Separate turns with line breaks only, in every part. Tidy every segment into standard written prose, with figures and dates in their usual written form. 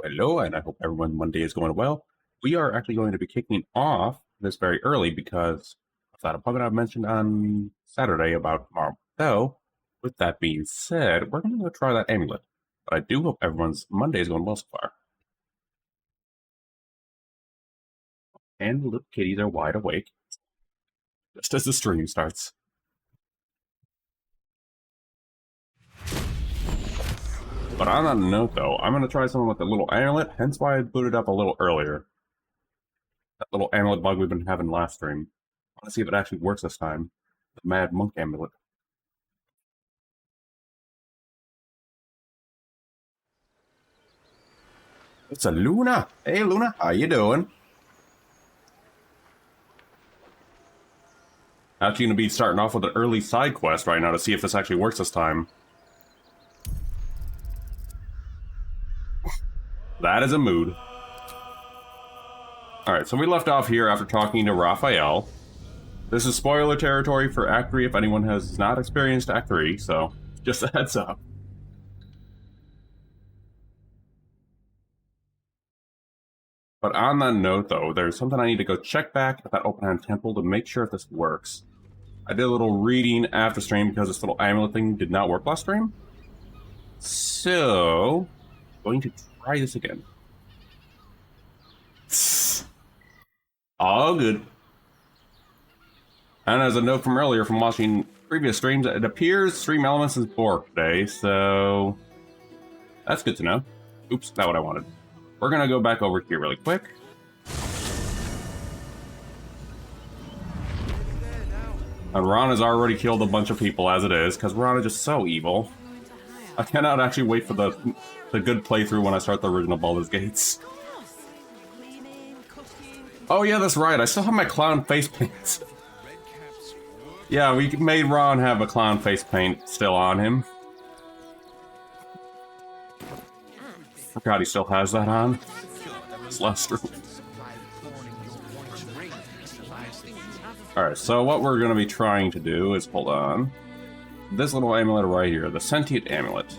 Hello, and I hope everyone Monday is going well. We are actually going to be kicking off this very early because of that appointment I mentioned on Saturday about tomorrow. So, with that being said, we're going to go try that amulet. But I do hope everyone's Monday is going well so far. And the little kitties are wide awake just as the stream starts. But on that note, though, I'm going to try something with the little amulet, hence why I booted up a little earlier. That little amulet bug we've been having last stream. I want to see if it actually works this time. The Mad Monk amulet. It's a Luna. Hey, Luna, how you doing? Actually going to be starting off with an early side quest right now to see if this actually works this time. That is a mood. Alright, so we left off here after talking to Raphael. This is spoiler territory for Act 3 if anyone has not experienced Act 3, so just a heads up. But on that note, though, there's something I need to go check back at that open hand temple to make sure if this works. I did a little reading after stream because this little amulet thing did not work last stream. So, going to try this again. All good. And as a note from earlier from watching previous streams, it appears Stream Elements is bored today, so that's good to know. Oops, not what I wanted. We're gonna go back over here really quick. And Ron has already killed a bunch of people as it is, because Ron is just so evil. I cannot actually wait for the good playthrough when I start the original Baldur's Gates. Oh yeah, that's right, I still have my clown face paint. Yeah, we made Ron have a clown face paint still on him. Forgot he still has that on. It's last room. Alright, so what we're going to be trying to do is, hold on. This little amulet right here, the sentient amulet.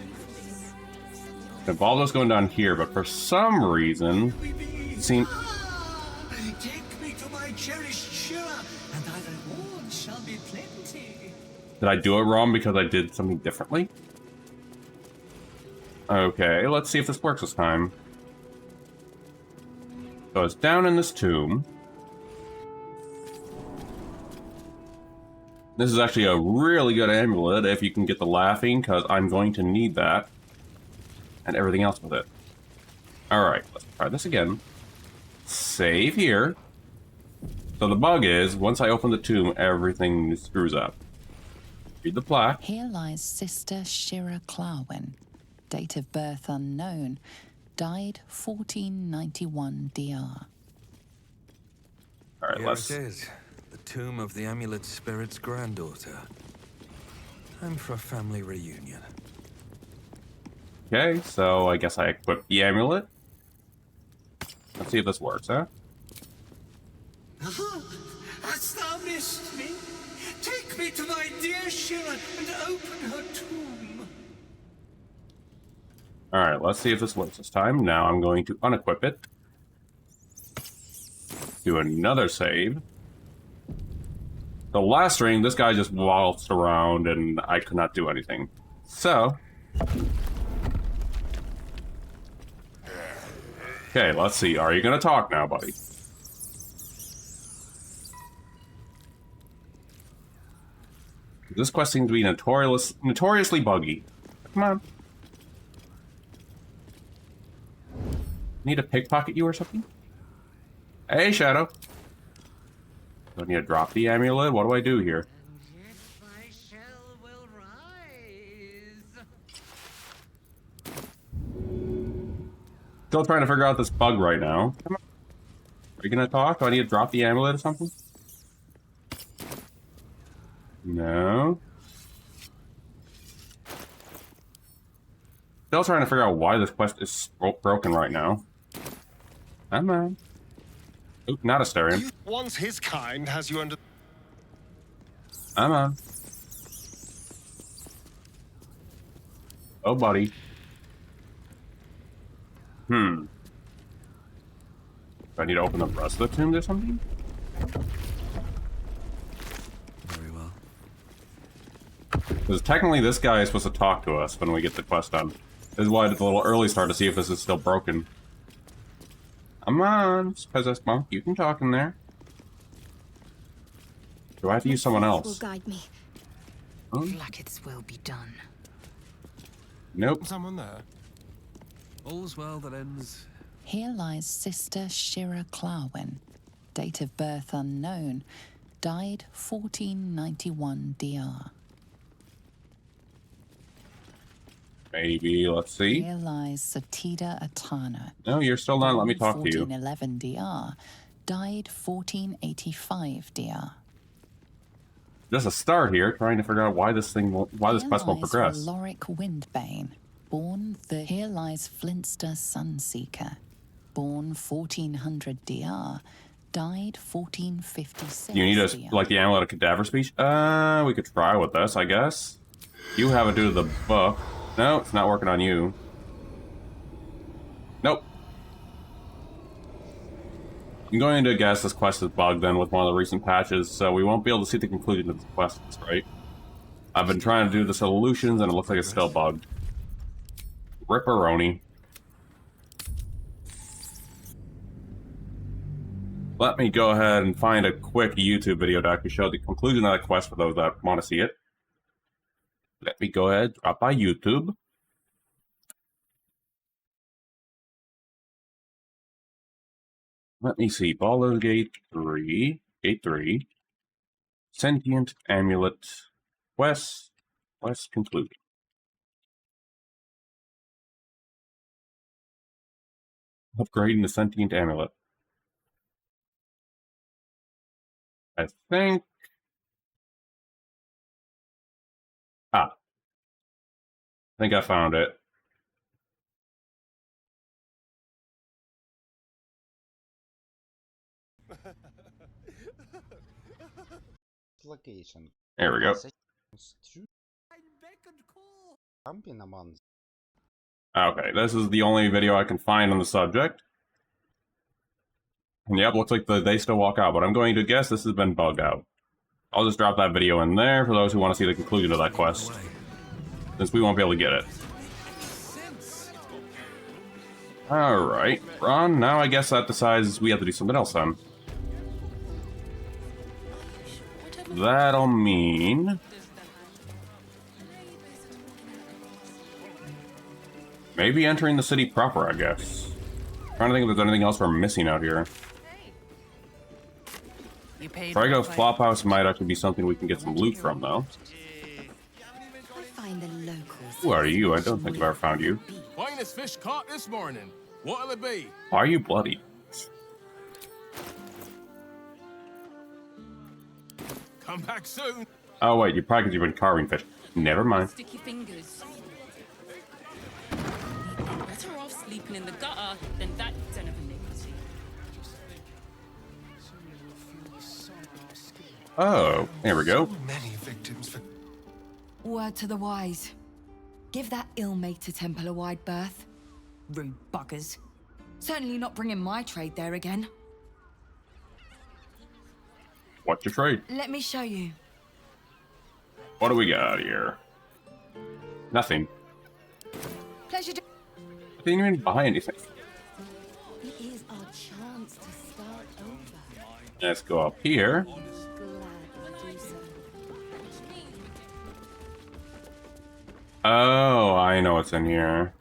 Baldur's going down here, but for some reason, it seems...
Take me to my cherished Shira, and thy reward shall be plenty.
Did I do it wrong because I did something differently? Okay, let's see if this works this time. So it's down in this tomb. This is actually a really good amulet if you can get the laughing, because I'm going to need that. And everything else with it. Alright, let's try this again. Save here. So the bug is, once I open the tomb, everything screws up. Read the plaque.
Here lies Sister Shira Clarwin. Date of birth unknown. Died 1491 DR.
Alright,
Here
let's...
it is. The tomb of the amulet spirit's granddaughter. Time for a family reunion.
Okay, so I guess I equip the amulet. Let's see if this works, huh?
Hast thou missed me? Take me to my dear Shira and open her tomb.
Alright, let's see if this works this time. Now I'm going to unequip it. Do another save. The last string, this guy just waltzed around and I could not do anything. So... Okay, let's see. Are you gonna talk now, buddy? This quest seems to be notoriously buggy. Come on. Need to pickpocket you or something? Hey, Shadow. Do I need to drop the amulet? What do I do here?
And yet thy shell will rise.
Still trying to figure out this bug right now. Come on. Are you gonna talk? Do I need to drop the amulet or something? No. Still trying to figure out why this quest is broken right now. Come on. Oop, not a Asterion.
Once his kind has you under...
Come on. Oh, buddy. Do I need to open the rest of the tomb or something?
Very well.
Because technically this guy is supposed to talk to us when we get the quest done. This is why I did a little early start to see if this is still broken. Come on, Possessed Monk, you can talk in there. Do I have to use someone else?
Will guide me.
Oh,
Blackett's will be done.
nope.
Someone there?
All's well that ends.
Here lies Sister Shira Clawin, date of birth unknown, died 1491 DR.
Maybe, let's see.
Here lies Satida Atana.
No, you're still not. Let me talk to you.
1411 DR, died 1485 DR.
Just a start here, trying to figure out why this quest won't progress.
Loric Windbane, born the. Here lies Flintster Sunseeker, born 1400 DR, died 1456.
You need us
DR.
like the amulet of cadaver speech? We could try with this, I guess. You have it due to the book. No, it's not working on you. Nope. I'm going to guess this quest is bugged then with one of the recent patches, so we won't be able to see the conclusion of the quest, right? I've been trying to do the solutions, and it looks like it's still bugged. Ripperoni. Let me go ahead and find a quick YouTube video to actually show the conclusion of that quest for those that want to see it. Let me go ahead, drop by YouTube. Let me see, Baldur's Gate 3, Sentient Amulet, quest concluded. Upgrading the Sentient Amulet. I think... I think I found it.
Location.
There we go. Okay, this is the only video I can find on the subject. And yep, looks like they still walk out, but I'm going to guess this has been bugged out. I'll just drop that video in there for those who want to see the conclusion of that quest, since we won't be able to get it. Alright, Ron, now I guess that decides we have to do something else then. That'll mean... maybe entering the city proper, I guess. Trying to think if there's anything else we're missing out here. Frigo's Flophouse might actually be something we can get some loot from, though. Who are you? I don't think I've ever found you.
Finest fish caught this morning. What'll it be?
Why are you bloody?
Come back soon.
Oh wait, you probably because you've been carving fish. Never mind.
Sticky fingers. Better off sleeping in the gutter than that den of iniquity.
Oh, there we go.
Many victims for...
Word to the wise. Give that ill-mated temple a wide berth. Rude buggers. Certainly not bringing my trade there again.
What's your trade?
Let me show you.
What do we got here? Nothing.
Pleasure to...
I didn't even buy anything.
It is our chance to start over.
Let's go up here.
Glad to do so.
Oh, I know what's in here.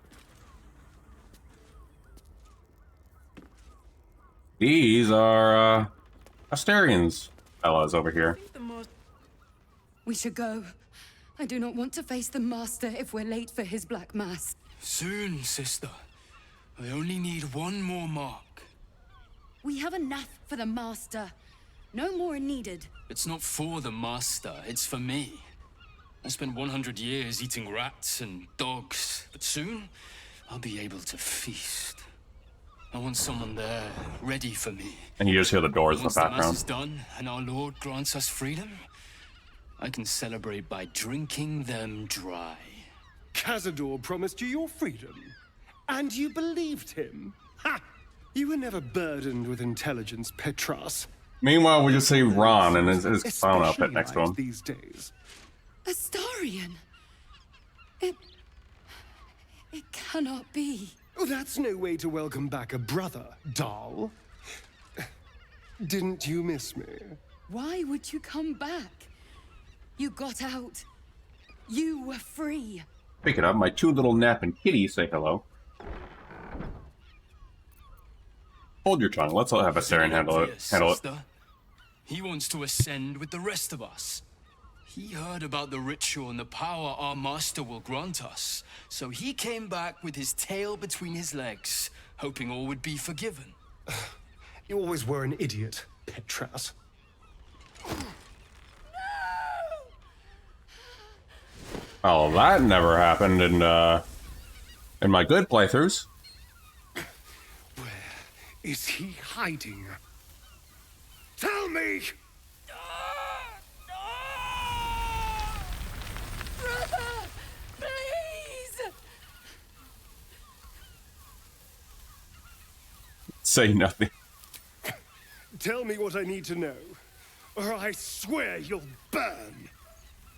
These are, Asterians fellas over here.
We should go. I do not want to face the Master if we're late for his Black Mass.
Soon, sister. I only need one more mark.
We have enough for the Master. No more are needed.
It's not for the master, it's for me. I spent 100 years eating rats and dogs, but soon I'll be able to feast. I want someone there, ready for me.
And you just hear the doors in the
Once the mass
background.
is done and our Lord grants us freedom, I can celebrate by drinking them dry.
Cazador promised you your freedom. And you believed him? Ha! You were never burdened with intelligence, Petras.
Meanwhile, we just see Ron and his clown outfit next to him.
These days.
Astarion? It cannot be.
Oh, that's no way to welcome back a brother, doll. Didn't you miss me?
Why would you come back? You got out. You were free.
Pick it up. My two little napping kitties say hello. Hold your tongue. Let's all have Astarion handle it.
Sister. He wants to ascend with the rest of us. He heard about the ritual and the power our master will grant us. So he came back with his tail between his legs, hoping all would be forgiven.
You always were an idiot, Petras.
Oh, that never happened in my good playthroughs.
Where is he hiding? Tell me!
Brother, please!
Say nothing.
Tell me what I need to know, or I swear you'll burn!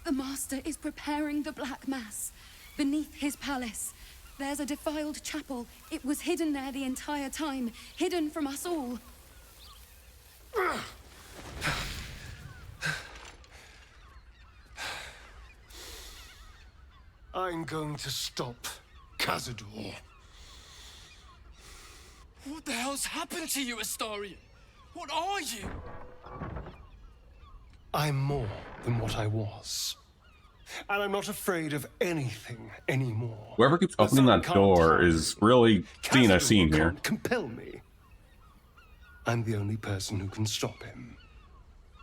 The Master is preparing the Black Mass beneath his palace. There's a defiled chapel. It was hidden there the entire time, hidden from us all.
I'm going to stop Cazador.
What the hell's happened to you, Astarion? What are you?
I'm more than what I was. And I'm not afraid of anything anymore.
Whoever keeps opening that door is really seeing a scene here.
Can't compel me. I'm the only person who can stop him.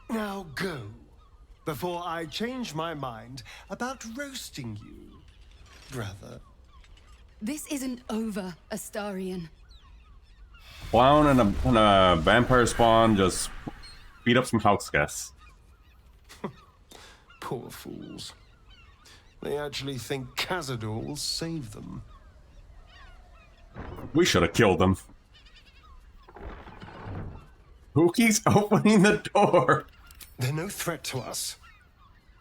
Now go, before I change my mind about roasting you, brother.
This isn't over, Astarion.
Clown and a vampire spawn just beat up some house guests.
Poor fools. They actually think Cazador will save them.
We should have killed them. Who keeps opening the door?
They're no threat to us.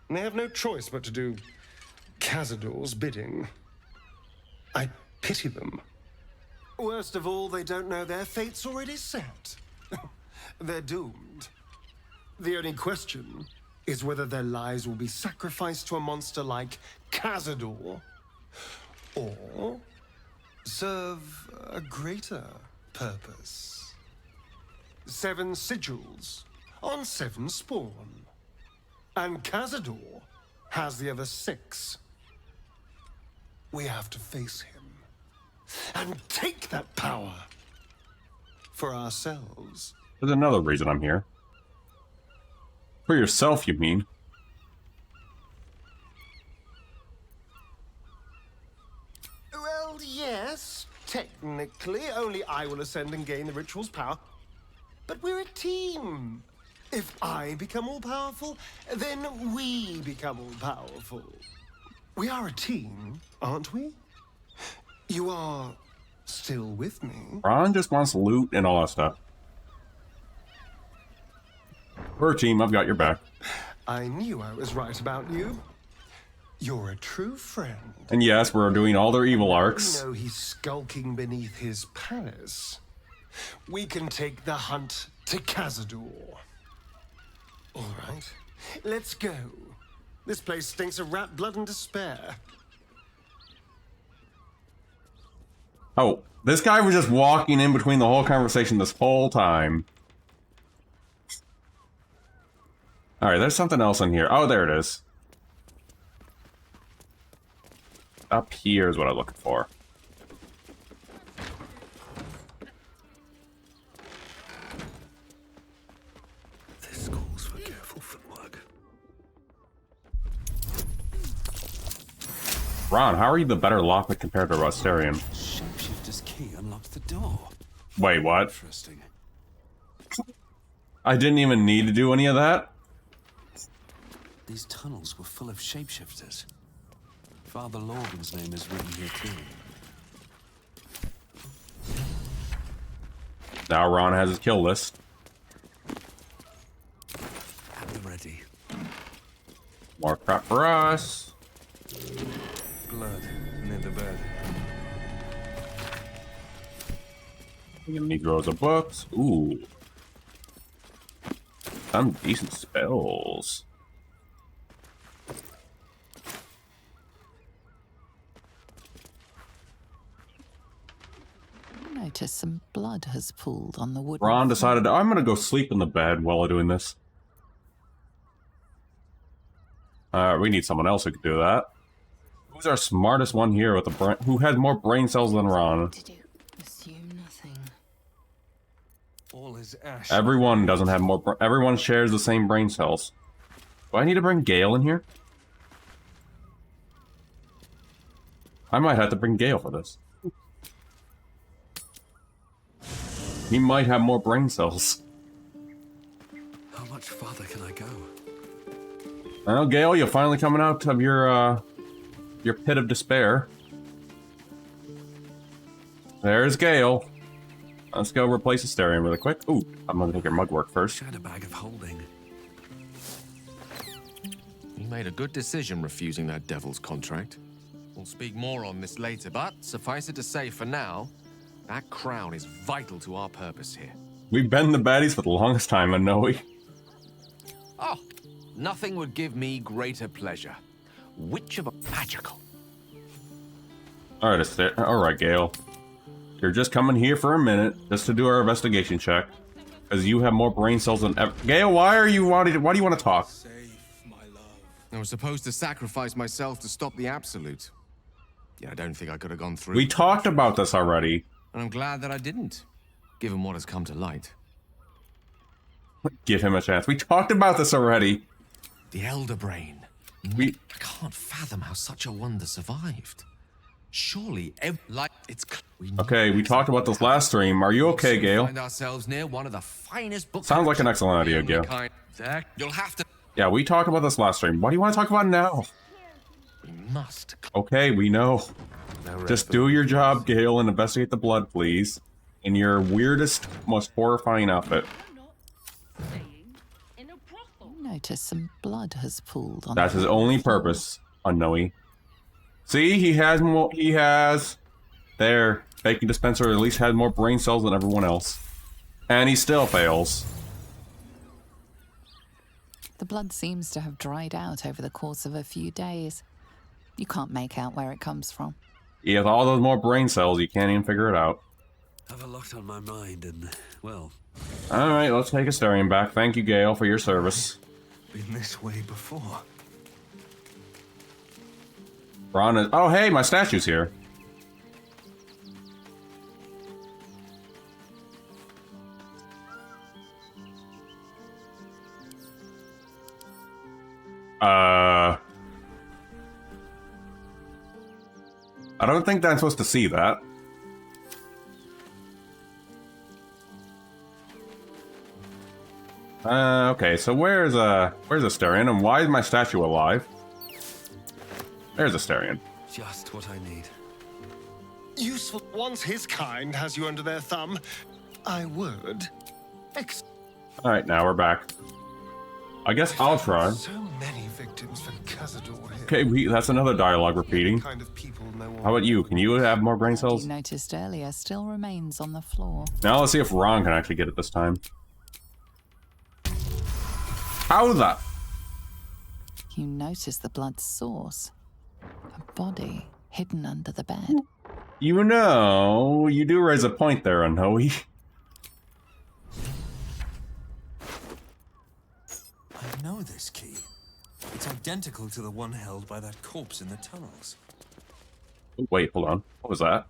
And they have no choice but to do Cazador's bidding. I pity them. Worst of all, they don't know their fate's already set. They're doomed. The only question is whether their lives will be sacrificed to a monster like Cazador, or serve a greater purpose. 7 sigils on 7 spawn. And Cazador has the other 6. We have to face him and take that power for ourselves.
There's another reason I'm here. For yourself, you mean?
Well, yes, technically, only I will ascend and gain the ritual's power. But we're a team. If I become all powerful, then we become all powerful. We are a team, aren't we? You are still with me?
Ron just wants loot and all that stuff. We're a team, I've got your back.
I knew I was right about you. You're a true friend.
And yes, we're doing all their evil arcs.
You know he's skulking beneath his palace. We can take the hunt to Cazador. All right, let's go. This place stinks of rat blood and despair.
Oh, this guy was just walking in between the whole conversation this whole time. Alright, there's something else in here. Oh, there it is. Up here is what I'm looking for.
This calls for careful footwork.
Ron, how are you the better lockpick compared to Astarion?
Shapeshifter's key unlocks the door.
Wait, what?
Interesting.
I didn't even need to do any of that?
These tunnels were full of shapeshifters. Father Lorgan's name is written here too.
Now Ron has his kill list.
At the ready.
More crap for us.
Blood near the bed.
We need rows of books. Ooh. Some decent spells.
Notice some blood has pooled on the wood.
Ron decided, I'm gonna go sleep in the bed while I'm doing this. We need someone else who could do that. Who's our smartest one here with the brain? Who has more brain cells than Ron?
Assume nothing.
All is ash.
Everyone doesn't have more. Everyone shares the same brain cells. Do I need to bring Gale in here? I might have to bring Gale for this. He might have more brain cells.
How much farther can I go?
Well, Gale, you're finally coming out of your pit of despair. There's Gale. Let's go replace the stereo really quick. Ooh, I'm gonna take your mugwork first.
Had a bag of holding.
You made a good decision refusing that devil's contract. We'll speak more on this later, but suffice it to say for now, that crown is vital to our purpose here.
We've been the baddies for the longest time, I know we.
Oh, nothing would give me greater pleasure. Which of a magical?
Alright, Gale. You're just coming here for a minute, just to do our investigation check. Because you have more brain cells than ever. Gale, why do you want to talk?
I was supposed to sacrifice myself to stop the Absolute. Yeah, I don't think I could have gone through.
We talked about this already.
And I'm glad that I didn't, given what has come to light.
Give him a chance. We talked about this already.
The Elder Brain. I can't fathom how such a wonder survived. Surely,
Okay, we talked about this last stream. Are you okay, Gale?
Find ourselves near one of the finest books.
Sounds like an excellent idea, Gale.
You'll have to.
Yeah, we talked about this last stream. What do you want to talk about now?
We must.
Okay, we know. Just do your job, Gale, and investigate the blood, please. In your weirdest, most horrifying outfit.
Notice some blood has pooled on.
That's his only purpose, unknowing. See, he has more. He has. There, baking dispenser at least had more brain cells than everyone else, and he still fails.
The blood seems to have dried out over the course of a few days. You can't make out where it comes from.
He has all those more brain cells, you can't even figure it out.
Have a lot on my mind and, well...
Alright, let's take Asterion back. Thank you, Gale, for your service.
Been this way before.
Ron is... Oh, hey, my statue's here. I don't think that I'm supposed to see that. Okay, so where's Asterion, and why is my statue alive? There's Asterion.
Just what I need.
Useful. Once his kind has you under their thumb, I would.
Alright, now we're back. I guess I'll try.
So many victims for Cazador here.
Okay, that's another dialogue repeating.
Kind of people know
How about you? Can you have more brain cells?
You noticed earlier still remains on the floor.
Now let's see if Ron can actually get it this time. How the?
You notice the blood's source. A body hidden under the bed.
You know, you do raise a point there, Unknowy.
I know this key. It's identical to the one held by that corpse in the tunnels.
Wait, hold on. What was that?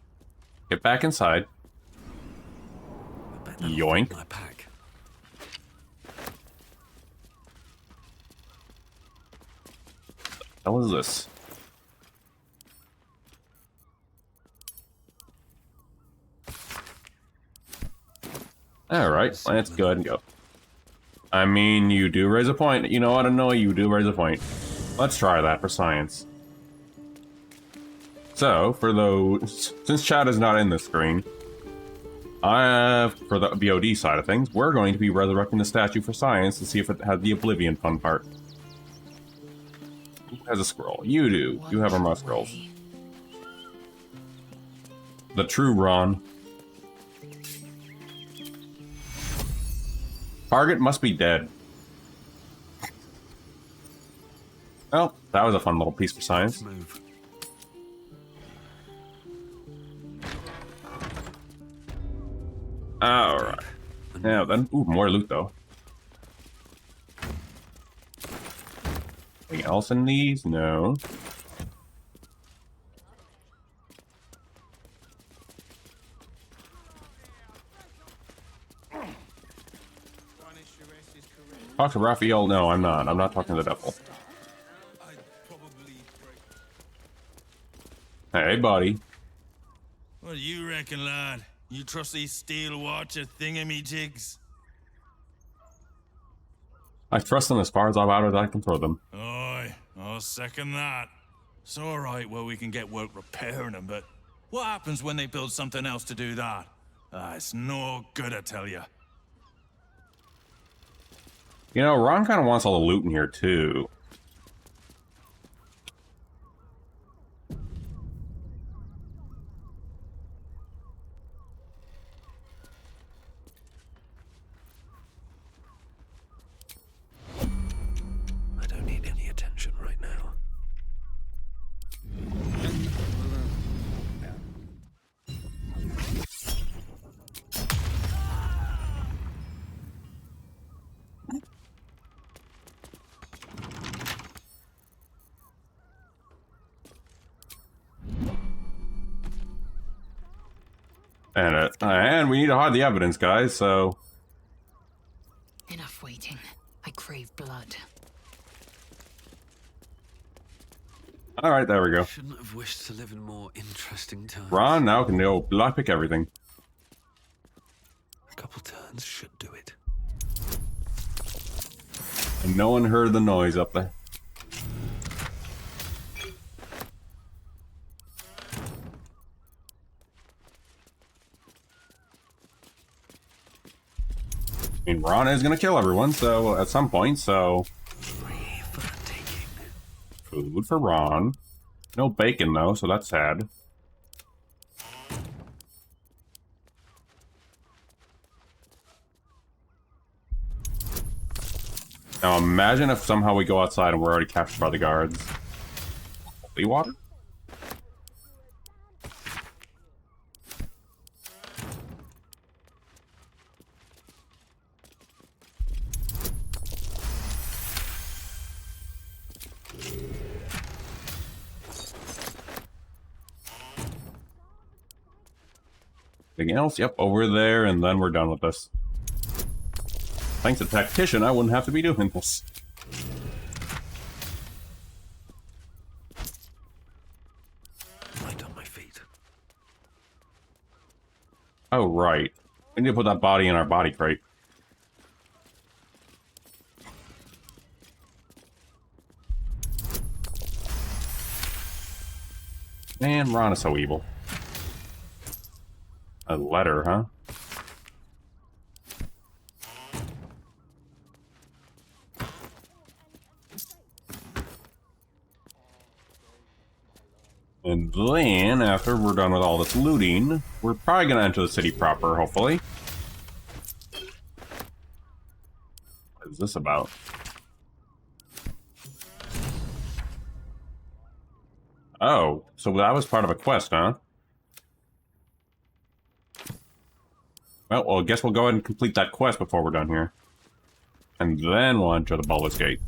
Get back inside. Yoink.
My pack.
What is this? Alright, let's go ahead and go. I mean, you do raise a point. You know what? I know you do raise a point. Let's try that for science. So, for those... Since chat is not in the screen, For the VOD side of things, we're going to be resurrecting the statue for science to see if it has the Oblivion fun part. Who has a scroll? You do. You have our most scrolls. The true Ron. Target must be dead. Well, that was a fun little piece for science. Alright. Now then. Ooh, more loot though. Anything else in these? No. Talk to Raphael? No, I'm not. I'm not talking to the devil. Hey, buddy.
What do you reckon, lad? You trust these steel watcher thingamajigs?
I trust them as far as I can throw them.
Aye, I'll second that. It's alright, well, we can get work repairing them, but what happens when they build something else to do that? It's no good, I tell you.
You know, Ron kind of wants all the loot in here, too.
I don't need any attention right now.
And we need to hide the evidence, guys, so...
Enough waiting. I crave blood.
Alright, there we go.
Shouldn't have wished to live in more interesting times.
Ron now can go lockpick everything.
A couple turns should do it.
And no one heard the noise up there. I mean, Ron is gonna kill everyone, so at some point, so... Food for Ron. No bacon, though, so that's sad. Now imagine if somehow we go outside and we're already captured by the guards. Holy water? Anything else? Yep, over there, and then we're done with this. Thanks to Tactician, I wouldn't have to be doing this.
Light on my feet.
Oh, right. We need to put that body in our body crate. Man, Ron is so evil. A letter, huh? And then, after we're done with all this looting, we're probably gonna enter the city proper, hopefully. What is this about? Oh, so that was part of a quest, huh? Well, I guess we'll go ahead and complete that quest before we're done here. And then we'll enter the Baldur's Gate.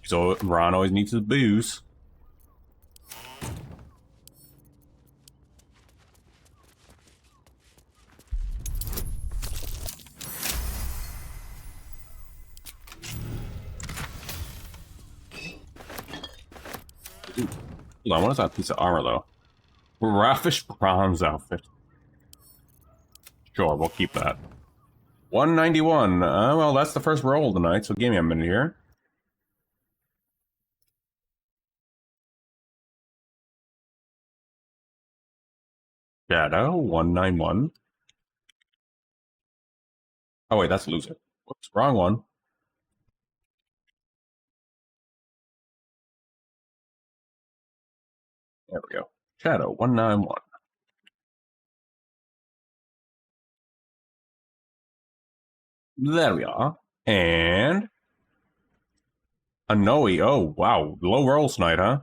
So Ron always needs his booze. Ooh. Hold on, what is that piece of armor, though? Raffish bronze outfit. Sure, we'll keep that. 191. Well, that's the first roll tonight, so give me a minute here. Shadow 191. Oh wait, that's loser. Whoops, wrong one. There we go. Shadow 191. There we are. And a Noe. Oh wow, low rolls tonight, huh?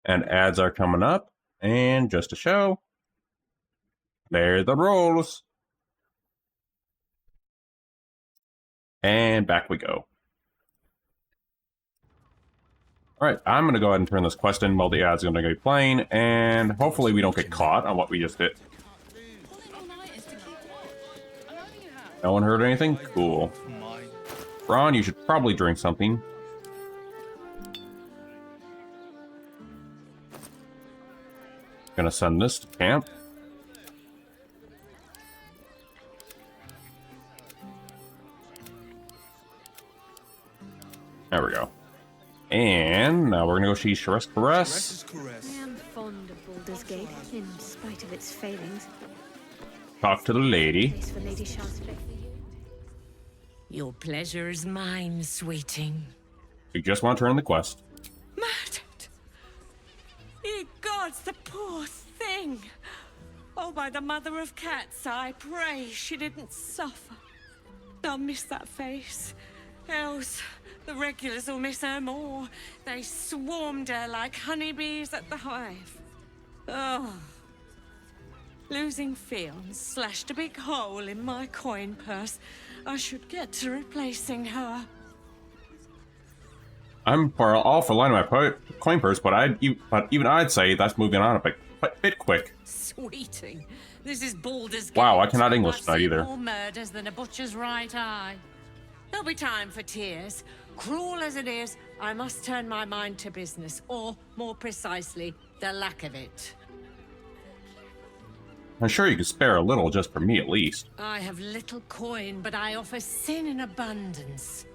And ads are coming up. And just to show, there's the rolls. And back we go. Alright, I'm going to go ahead and turn this quest in while the ad's going to be playing, and hopefully we don't get caught on what we just did. No one heard anything? Cool. Ron, you should probably drink something. Gonna send this to camp. There we go. And now we're gonna go see Caress.
I am fond of Baldur's Gate, in spite of its failings.
Talk to the lady.
Place for Lady Shaftesbury.
Your pleasure is mine, sweeting.
You just want to turn the quest.
Murdered! Ye gods, the poor thing! Oh, by the mother of cats, I pray she didn't suffer. I'll miss that face. Else, the regulars will miss her more. They swarmed her like honeybees at the hive. Oh. Losing Fionn slashed a big hole in my coin purse. I should get to replacing her.
I'm all for lining my coin purse, but even I'd say that's moving on a bit quick.
Sweeting, this is Baldur's Gate.
Wow, I cannot English tonight
I've seen
either.
more murders than a butcher's right eye. There'll be time for tears. Cruel as it is, I must turn my mind to business, or, more precisely, the lack of it.
I'm sure you could spare a little just for me at least.
I have little coin, but I offer sin in abundance.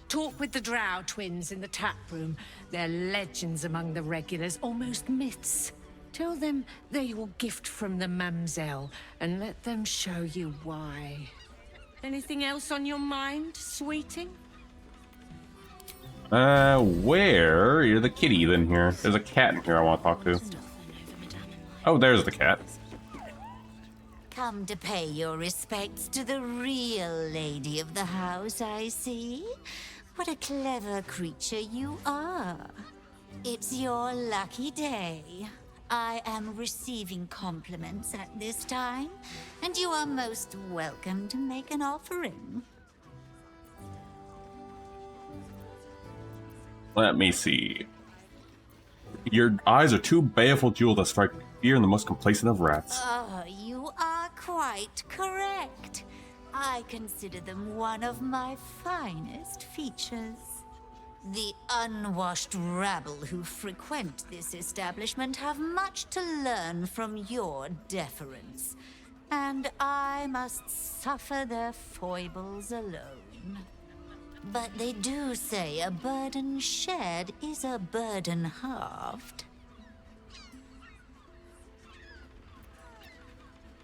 Talk with the Drow twins in the tap room. They're legends among the regulars, almost myths. Tell them they're your gift from the Mamselle, and let them show you why. Anything else on your mind, sweeting?
Where? You're the kitty in here. There's a cat in here I want to talk to. Oh, there's the cat.
Come to pay your respects to the real lady of the house, I see. What a clever creature you are. It's your lucky day. I am receiving compliments at this time, and you are most welcome to make an offering.
Let me see. Your eyes are too baleful jewel to strike fear in the most complacent of rats.
Oh, you are quite correct. I consider them one of my finest features. The unwashed rabble who frequent this establishment have much to learn from your deference, and I must suffer their foibles alone. But they do say a burden shared is a burden halved.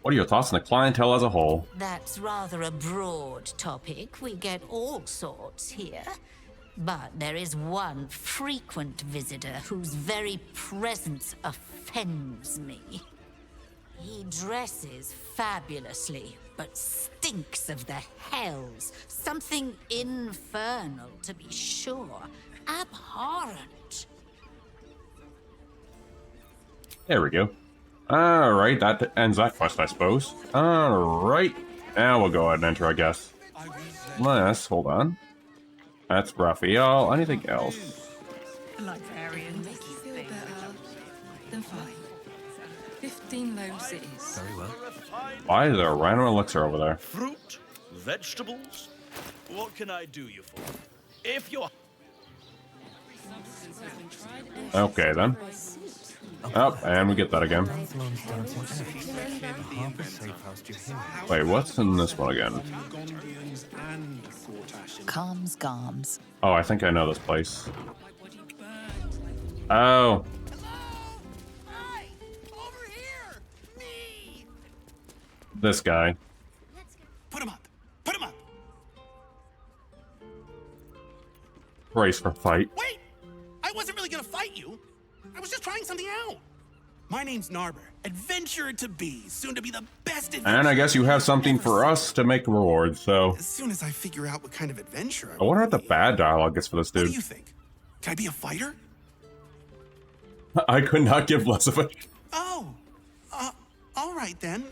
What are your thoughts on the clientele as a whole?
That's rather a broad topic. We get all sorts here. But there is one frequent visitor whose very presence offends me. He dresses fabulously, but stinks of the hells. Something infernal, to be sure. Abhorrent.
There we go. Alright, that ends that quest, I suppose. Alright. Now we'll go ahead and enter, I guess. Unless, hold on. That's Raphael. Anything else?
Librarian, make you feel better than 5. 15 loaves it is.
Very well.
Why is there a random elixir over there?
Fruit, vegetables. What can I do you for? If you're...
Okay, then. Oh, and we get that again. Wait, what's in this one again?
Calms Garms.
Oh, I think I know this place. Oh. This guy.
Put him up. Put him up.
Brace for fight.
Wait! I wasn't really gonna fight you. I was just trying something out. My name's Narber, adventurer to be, soon to be the best adventurer.
And I guess you have something for us to make rewards, so...
As soon as I figure out what kind of adventurer
I wonder what the bad dialogue is for this dude.
What do you think? Can I be a fighter?
I could not give less of a...
Oh, all right then.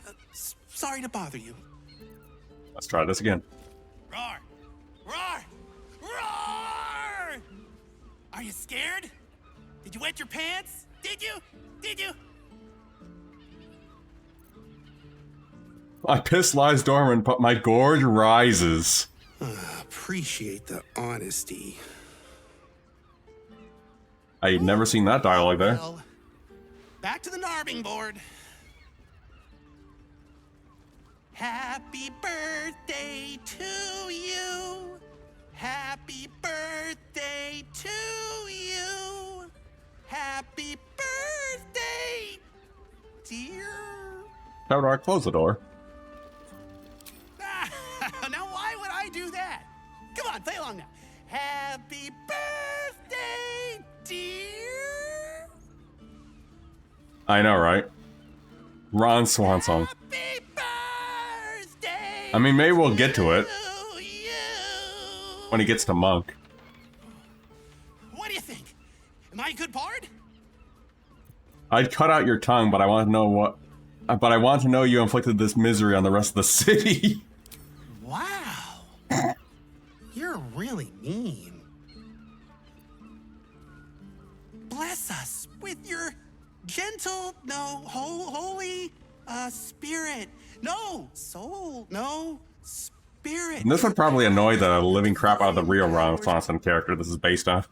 Sorry to bother you.
Let's try this again.
Roar! Roar! Roar! Are you scared? Did you wet your pants? Did you? Did you?
My piss lies dormant, but my gorge rises.
Appreciate the honesty.
I'd never seen that dialogue there.
Well, back to the Narbing board. Happy birthday to you. Happy birthday to you. Happy birthday, dear.
How do I close the door?
Now, why would I do that? Come on, play along now. Happy birthday, dear.
I know, right? Ron Swansong. I mean, maybe we'll get to it when he gets to Monk.
What do you think? Am I a good bard?
I'd cut out your tongue, but I want to know what... But I want to know you inflicted this misery on the rest of the city.
Wow. You're really mean. Bless us with your gentle, no, holy, spirit. No, soul, no, spirit.
And this would probably annoy the living crap out of the real Ron Swansong character this is based on.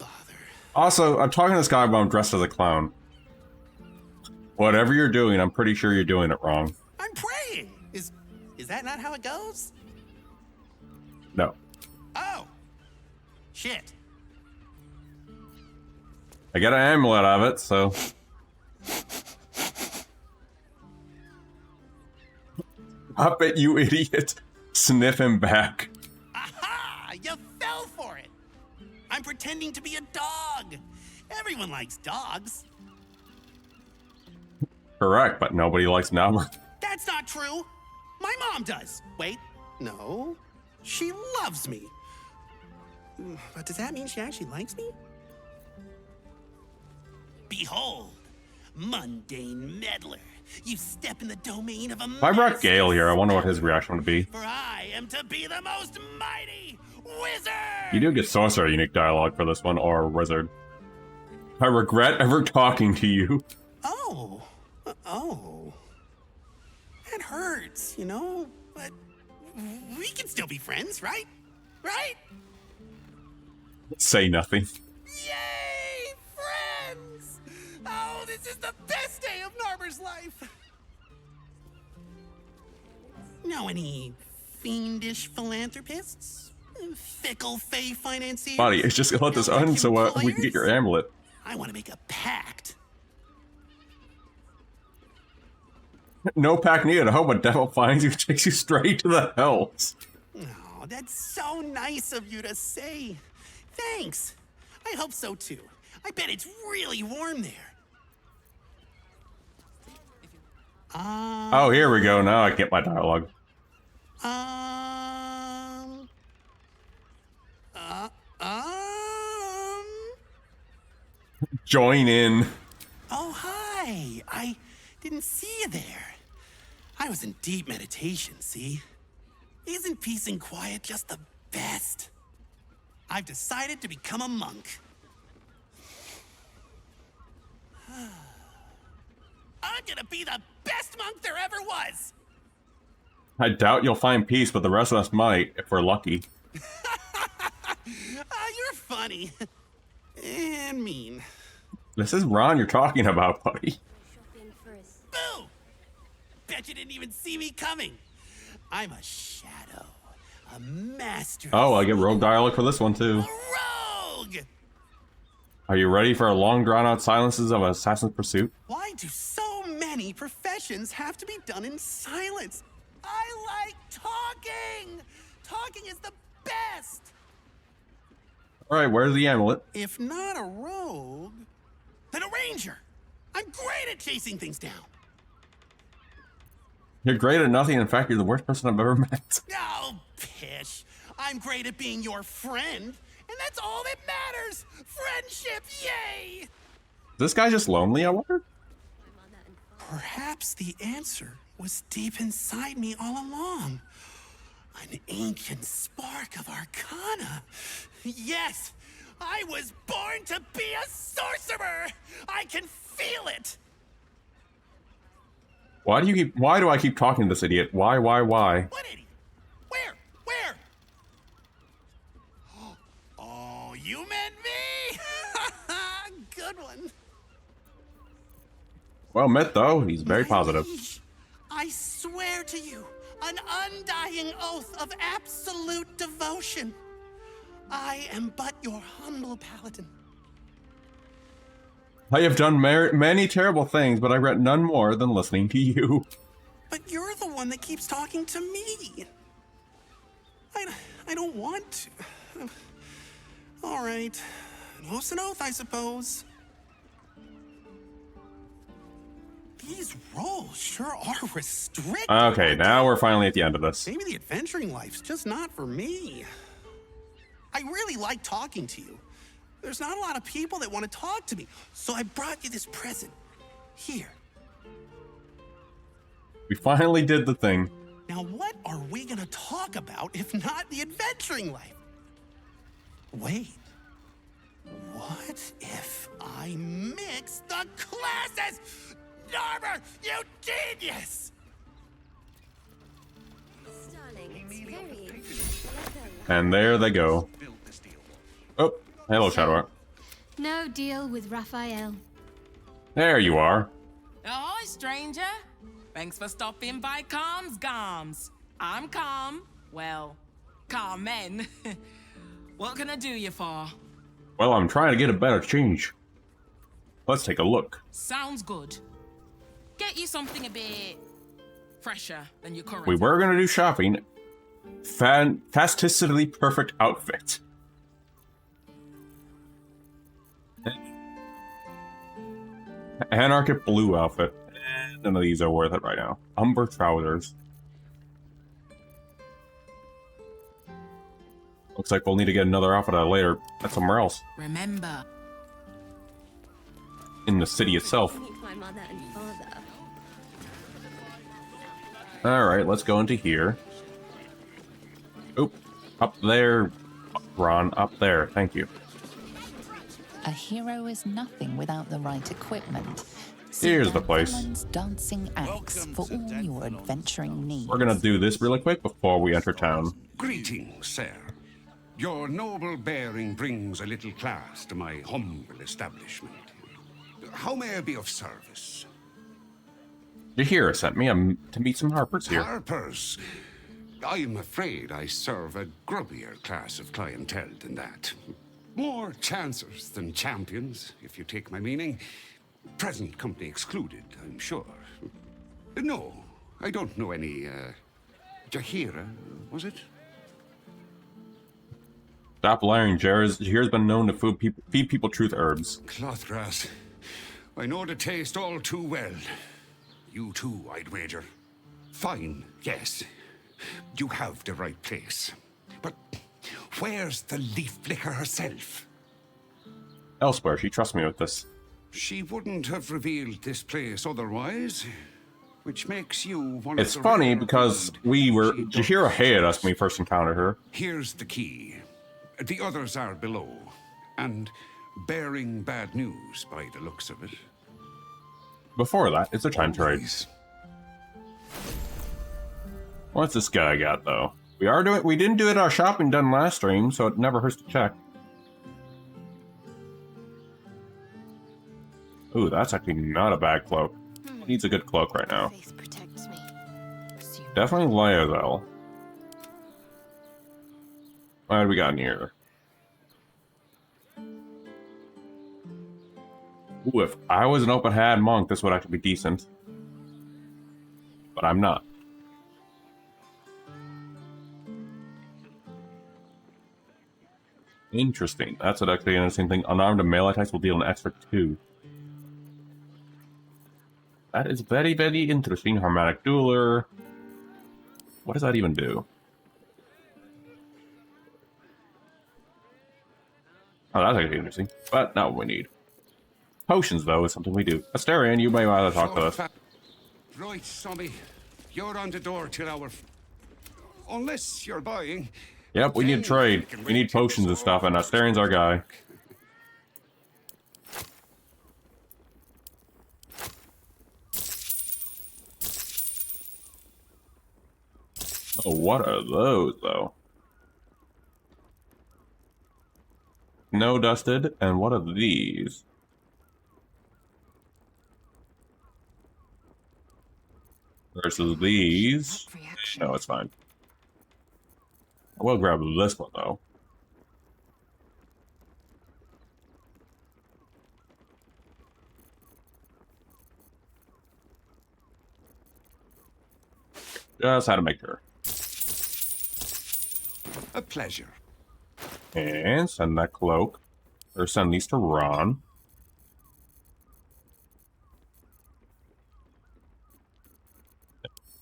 Also, I'm talking to this guy while I'm dressed as a clown. Whatever you're doing, I'm pretty sure you're doing it wrong.
I'm praying. Is that not how it goes?
No.
Oh. Shit.
I got an amulet of it, so... Up it, you idiot. Sniff him back.
Aha! You fell for it. I'm pretending to be a dog. Everyone likes dogs.
Correct, but nobody likes Nabber.
That's not true. My mom does. Wait, no. She loves me. But does that mean she actually likes me? Behold, mundane meddler. You step in the domain of a
If I brought Gale here, I wonder what his reaction would be.
For I am to be the most mighty wizard.
You do get sorcerer unique dialogue for this one, or wizard. I regret ever talking to you.
Oh. Oh. That hurts, you know? But we can still be friends, right? Right?
Say nothing.
Yay! Friends! Oh, this is the best day of Narber's life! Know any fiendish philanthropists? Fickle fey financiers?
Buddy, it's just gonna let this end so we can get your amulet.
I want to make a pact.
No pack needed. I hope a devil finds you and takes you straight to the hells.
Oh, that's so nice of you to say. Thanks. I hope so too. I bet it's really warm there.
Oh, here we go. Now I get my dialogue. Join in.
Oh, hi. I didn't see you there. I was in deep meditation, see? Isn't peace and quiet just the best? I've decided to become a monk. I'm gonna be the best monk there ever was!
I doubt you'll find peace, but the rest of us might, if we're lucky.
You're funny. And mean.
This is Ron you're talking about, buddy.
Boo! Bet you didn't even see me coming. I'm a shadow. A master.
Oh, I get rogue dialogue for this one, too.
Rogue!
Are you ready for a long drawn-out silences of Assassin's Pursuit?
Why do so many professions have to be done in silence? I like talking! Talking is the best!
Alright, where's the amulet?
If not a rogue, then a ranger! I'm great at chasing things down!
You're great at nothing. In fact, you're the worst person I've ever met.
Oh, pish. I'm great at being your friend, and that's all that matters! Friendship, yay!
Is this guy just lonely, I wonder?
Perhaps the answer was deep inside me all along. An ancient spark of arcana. Yes, I was born to be a sorcerer! I can feel it!
Why do I keep talking to this idiot? Why?
What idiot? Where? Oh, you meant me? Good one.
Well met, though. He's very positive.
I swear to you, an undying oath of absolute devotion. I am but your humble paladin.
I have done many terrible things, but I regret none more than listening to you.
But you're the one that keeps talking to me. I don't want to. All right. An oath's an oath, I suppose. These roles sure are restricted.
Okay, now we're finally at the end of this.
Maybe the adventuring life's just not for me. I really like talking to you. There's not a lot of people that want to talk to me, so I brought you this present. Here.
We finally did the thing.
Now what are we gonna talk about if not the adventuring life? Wait. What if I mix the classes? Narmer, you genius!
And there they go. Oh, hello, Shadowheart.
No deal with Raphael.
There you are.
Ahoy, stranger. Thanks for stopping by Calm's Garms. I'm Calm. Well, Carmen. What can I do you for?
Well, I'm trying to get a better change. Let's take a look.
Sounds good. Get you something a bit fresher than your current.
We were going to do shopping. Fantastically perfect outfit. Anarchic blue outfit. None of these are worth it right now. Umber trousers. Looks like we'll need to get another outfit later. That's somewhere else.
Remember.
In the city itself.
My mother and father.
Alright, let's go into here. Oop. Up there. Ron, up there. Thank you.
A hero is nothing without the right equipment.
Here's the place.
Villains, dancing acts for all your adventuring needs.
We're gonna do this really quick before we enter town.
Greetings, sir. Your noble bearing brings a little class to my humble establishment. How may I be of service?
Jahira sent me to meet some Harpers here.
Harpers? I'm afraid I serve a grubbier class of clientele than that. More chancers than champions, if you take my meaning. Present company excluded, I'm sure. No, I don't know any, Jahira, was it?
Dopplegangers. Jahira's been known to feed people truth herbs.
Clothgrass. I know the taste all too well. You too, I'd wager. Fine, yes. You have the right place. But where's the leaf flicker herself?
Elsewhere, she trusts me with this.
She wouldn't have revealed this place otherwise, which makes you one
It's
of the
funny
rare
because Jahira hated us when we first encountered her.
Here's the key. The others are below, and bearing bad news by the looks of it.
Before that, it's a time trade. What's this guy got, though? We didn't do it our shopping done last stream, so it never hurts to check. Ooh, that's actually not a bad cloak. Needs a good cloak right now. Definitely Laezel. What do we got in here? Ooh, if I was an open-hand monk, this would actually be decent. But I'm not. Interesting. That's actually an interesting thing. Unarmed and melee attacks will deal an extra 2. That is very, very interesting. Harmonic Dueler. What does that even do? Oh, that's actually interesting. But not what we need. Potions, though, is something we do. Asterion, you may want to talk to us.
Right, Sommy. You're on the door till our... Unless you're buying...
Yep, we need trade. We need potions and stuff, and Asterion's our guy. Oh, what are those, though? Snow dusted, and what are these? Versus these. No, it's fine. I will grab this one, though. Just had to make sure.
A pleasure.
And send that cloak. Or send these to Ron.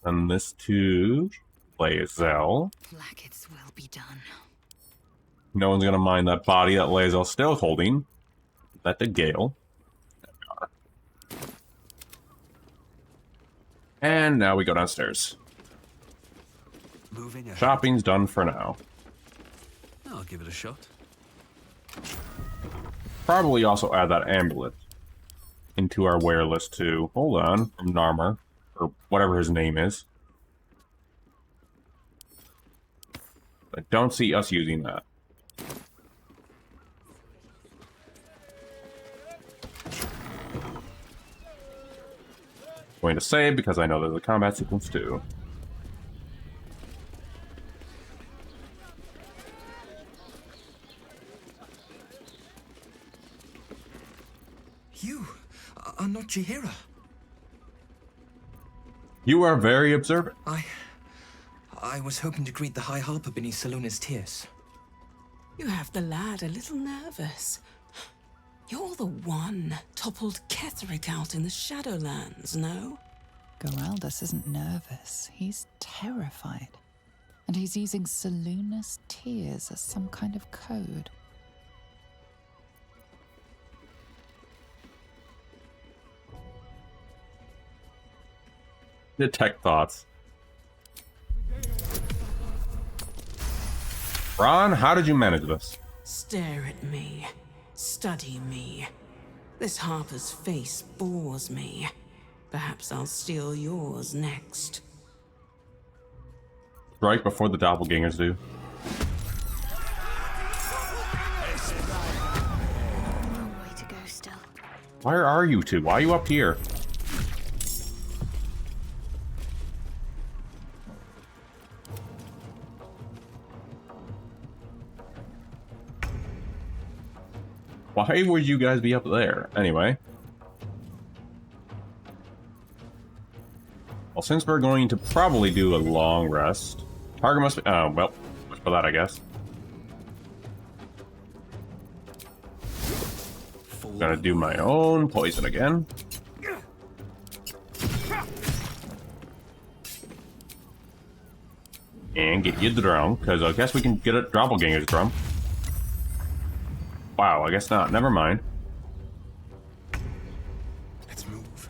Send this to Lae'zel.
Blackets will be done.
No one's gonna mind that body that Lae'zel's still holding. That did Gale. There we are. And now we go downstairs.
Moving ahead.
Shopping's done for now.
I'll give it a shot.
Probably also add that amulet into our wear list too. Hold on, from Narmer, or whatever his name is. I don't see us using that. Going to save because I know there's a combat sequence too.
You are not Jaheira.
You are very observant.
I was hoping to greet the High Harper beneath Salona's tears.
You have the lad a little nervous. You're the one toppled Ketheric out in the Shadowlands, no?
Geraldus isn't nervous. He's terrified. And he's using Salona's tears as some kind of code.
Detect thoughts. Ron, how did you manage this?
Stare at me. Study me. This Harper's face bores me. Perhaps I'll steal yours next.
Right before the doppelgangers do.
Long way to go still.
Where are you two? Why are you up here? Why would you guys be up there? Anyway. Well, since we're going to probably do a long rest, target must be... Oh, well, much for that, I guess. Gonna do my own poison again. And get you the drum, because I guess we can get a doppelganger's drum. Wow, I guess not. Never mind.
Let's move.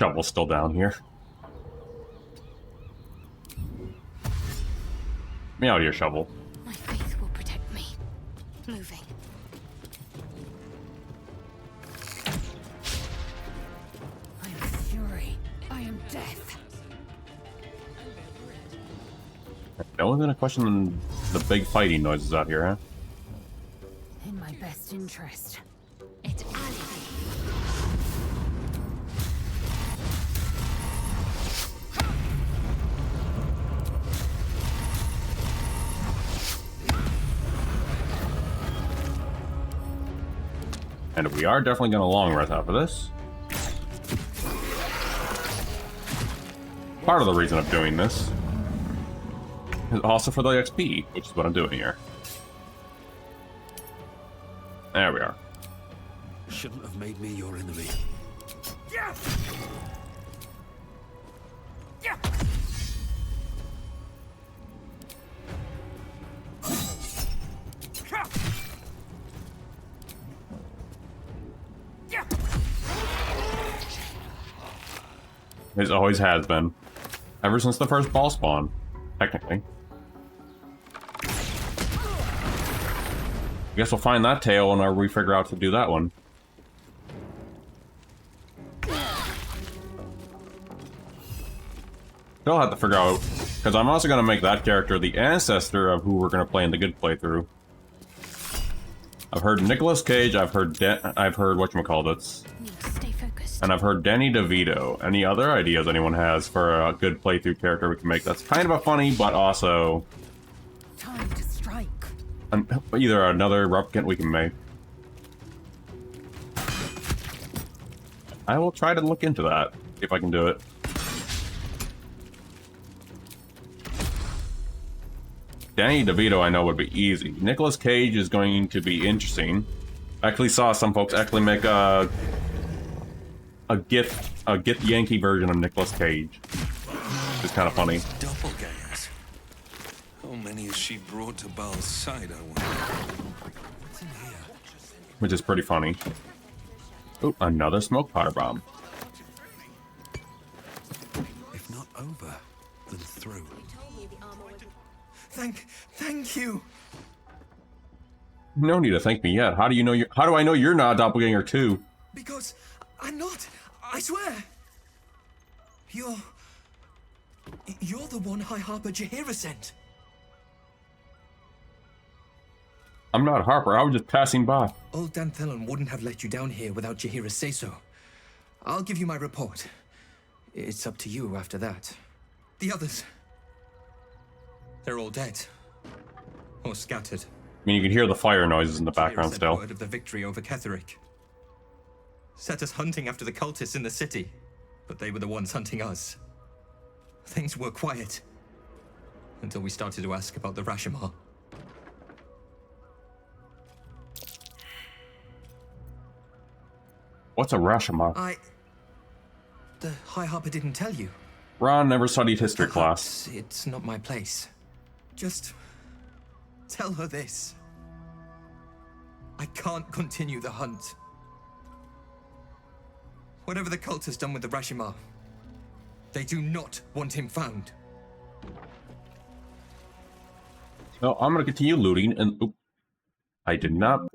Shovel's still down here. Me out of your shovel.
My faith will protect me. Moving.
I am fury. I am death.
No one's gonna question the big fighting noises out here, huh?
best interest. It's alibi.
And we are definitely going to long rest after this. Part of the reason I'm doing this is also for the XP, which is what I'm doing here. There we are.
Shouldn't have made me your enemy.
Yeah. Yeah.
It always has been. Ever since the first ball spawn, technically. I guess we'll find that tail whenever we figure out to do that one. Still have to figure out, because I'm also going to make that character the ancestor of who we're going to play in the good playthrough. I've heard Nicolas Cage, I've heard whatchamacallits, and I've heard Danny DeVito. Any other ideas anyone has for a good playthrough character we can make that's kind of a funny, but also
Time to strike.
either another replicant we can make. I will try to look into that, if I can do it. Danny DeVito I know would be easy. Nicolas Cage is going to be interesting. I actually saw some folks actually make a Get Yankee version of Nicolas Cage. It's kind of funny.
Doppelgangers. How many has she brought to Bal's side, I wonder? What's in here?
Which is pretty funny. Oh, another smoke powder bomb.
If not over, then through. Thank you.
No need to thank me yet. How do you know how do I know you're not a doppelganger too?
Because I'm not. I swear. You're the one High Harper Jaheira sent.
I'm not Harper. I was just passing by.
Old Danthelon wouldn't have let you down here without Jaheira's say-so. I'll give you my report. It's up to you after that. The others, they're all dead. Or scattered.
I mean, you can hear the fire noises in the background
Jaheira
still.
sent word of the victory over Ketheric. Set us hunting after the cultists in the city, but they were the ones hunting us. Things were quiet until we started to ask about the Rashomar.
What's a Rashomar?
The High Harper didn't tell you.
Ron never studied history class.
It's not my place. Just tell her this. I can't continue the hunt. Whatever the cult has done with the Rashomar, they do not want him found.
No, I'm gonna continue looting and oop. I did not.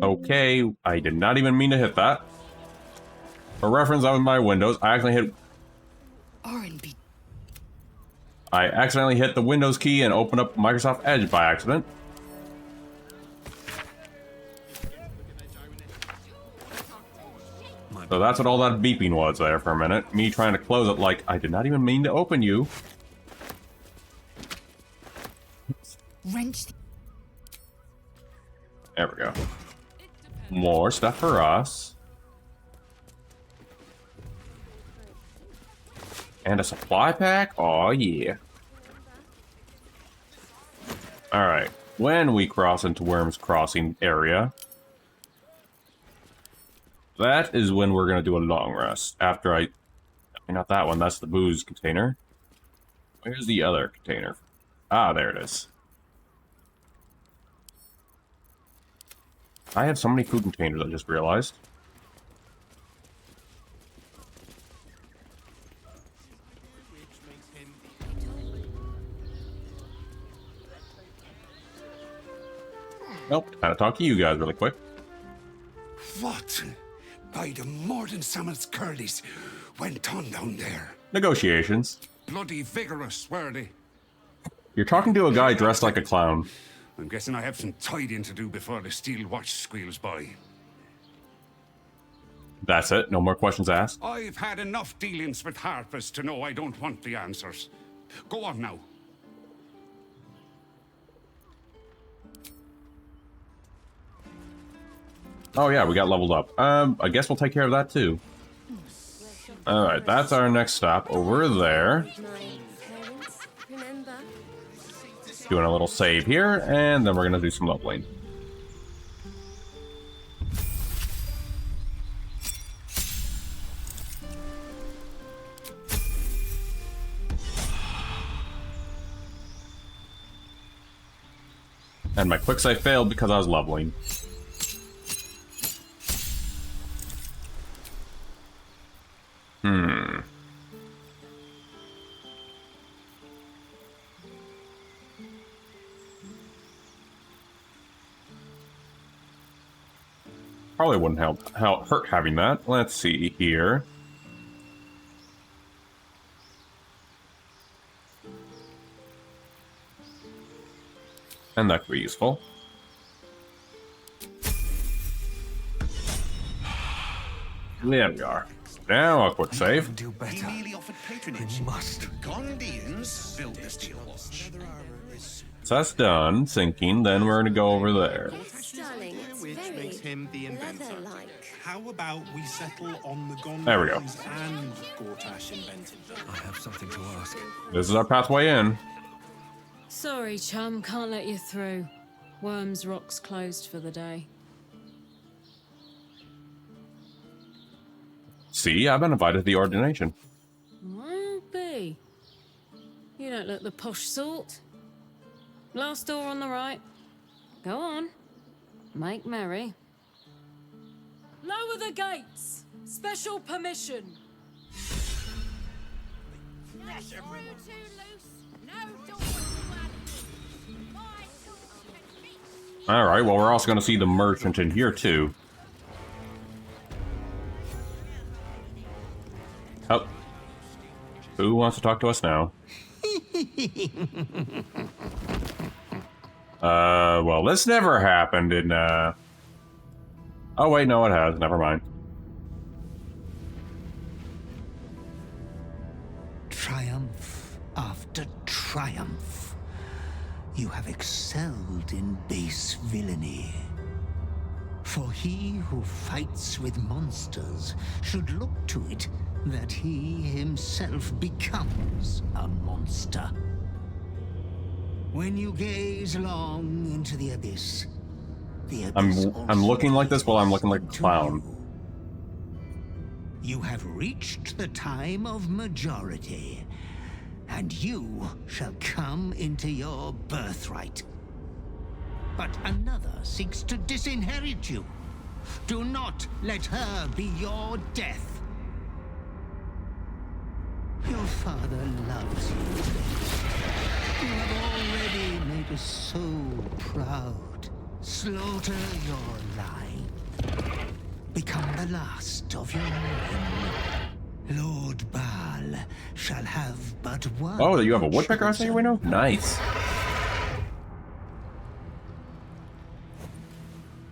Okay, I did not even mean to hit that. For reference, on my Windows, I accidentally hit the Windows key and opened up Microsoft Edge by accident. So that's what all that beeping was there for a minute. Me trying to close it like, I did not even mean to open you.
Wrench.
There we go. More stuff for us. And a supply pack? Oh yeah. Alright. When we cross into Worm's Crossing area, that is when we're going to do a long rest. After not that one, that's the booze container. Where's the other container? Ah, there it is. I have so many food containers, I just realized. Nope, gotta talk to you guys really quick.
What? By the Morden Summit's curlies went on down there.
Negotiations.
Bloody vigorous, were they?
You're talking to a guy dressed like a clown.
I'm guessing I have some tidying to do before the steel watch squeals by.
That's it? No more questions asked?
I've had enough dealings with Harpers to know I don't want the answers. Go on now.
Oh yeah, we got leveled up. I guess we'll take care of that too. Alright, that's our next stop over there. Doing a little save here, and then we're gonna do some leveling. And my quick save failed because I was leveling. Probably wouldn't hurt having that. Let's see here. And that could be useful. There we are. Now a quick save.
Do better.
He merely offered patronage.
We must.
Gondians built the steel watch.
So that's done syncing, then we're gonna go over there.
Darling, it's
Which
very
makes him the inventor.
leather-like.
How about we settle on the Gondians
There we go.
and Gortash invented them?
I have something to ask.
This is our pathway in.
Sorry, chum, can't let you through. Worms Rock's closed for the day.
See, I've been invited to the ordination.
Well, be. You don't look the posh sort. Last door on the right. Go on. Make merry. Lower the gates. Special permission.
Alright, well, we're also going to see the merchant in here, too. Oh. Who wants to talk to us now? Well, this never happened in, Oh, wait, no, it has. Never mind.
Triumph after triumph. You have excelled in base villainy. For he who fights with monsters should look to it that he himself becomes a monster. When you gaze long into the abyss
I'm looking like this while I'm looking like a clown.
You have reached the time of majority, and you shall come into your birthright. But another seeks to disinherit you. Do not let her be your death. Your father loves you. You have already made us so proud. Slaughter your line. Become the last of your men. Lord Baal shall have but one.
Oh, you have a woodpecker outside your window? Nice.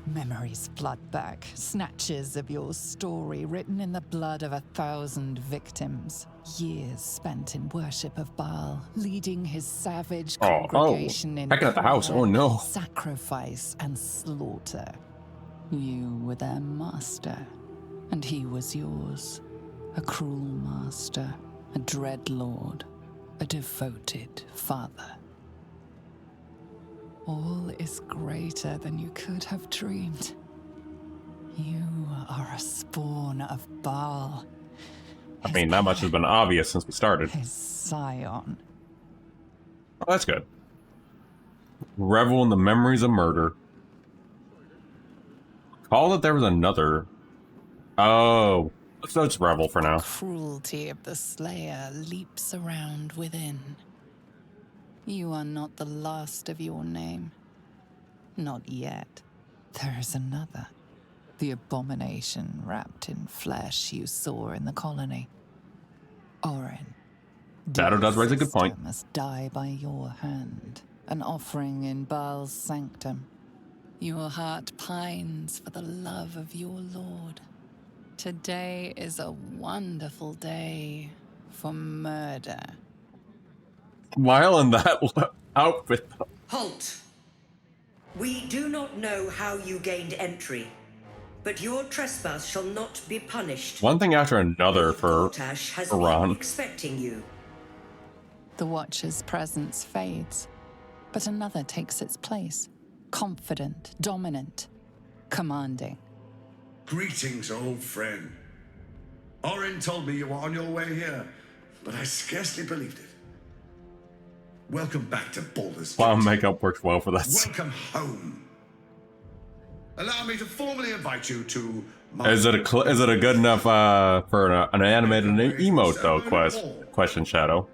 Memories flood back, snatches of your story written in the blood of 1,000 victims. Years spent in worship of Baal, leading his savage congregation in
pecking at the house. Oh no.
sacrifice and slaughter. You were their master, and he was yours. A cruel master, a dread lord, a devoted father. All is greater than you could have dreamed. You are a spawn of Baal.
I mean, that much has been obvious since we started.
His scion.
Oh, that's good. Revel in the memories of murder. Call that there was another. Oh, let's revel for now.
Cruelty of the slayer leaps around within. You are not the last of your name. Not yet. There is another. The abomination wrapped in flesh you saw in the colony. Orin.
That does raise a good point.
Must die by your hand. an offering in Baal's sanctum. Your heart pines for the love of your lord. Today is a wonderful day for murder.
While in that outfit.
Halt! We do not know how you gained entry, but your trespass shall not be punished.
One thing after another for
Gortash has
Ron.
been expecting you.
The Watcher's presence fades, but another takes its place. Confident, dominant, commanding.
Greetings, old friend. Orin told me you were on your way here, but I scarcely believed it. Welcome back to Baldur's Gate.
Wow, makeup works well for that.
Welcome home. Allow me to formally invite you to my...
Is it a good enough for an animated emote though? Question Shadow.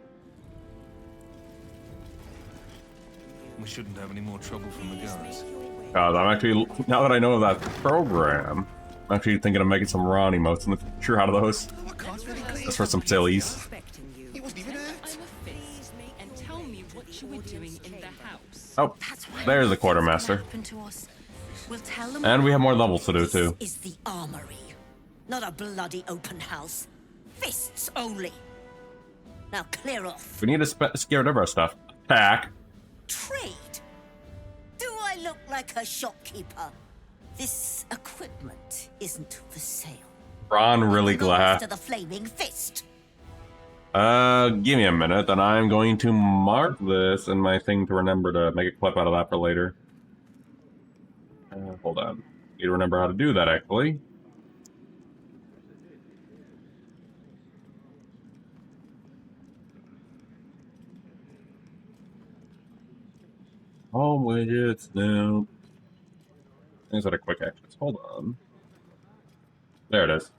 We shouldn't have any more trouble from the guards.
I'm actually, now that I know of that program, I'm actually thinking of making some Ron emotes in the future out of those. Just for some sillies. Oh, there's the quartermaster. And we have more levels to do too.
This is the armory, not a bloody open house. Fists only. Now clear off.
We need to scare rid of our stuff. Attack.
Trade? Do I look like a shopkeeper? This equipment isn't for sale.
Ron really glad.
To the flaming fist.
Give me a minute, and I'm going to mark this in my thing to remember to make a clip out of that for later. Hold on. Need to remember how to do that, actually. All widgets now. Things that are quick actions. Hold on. There it is.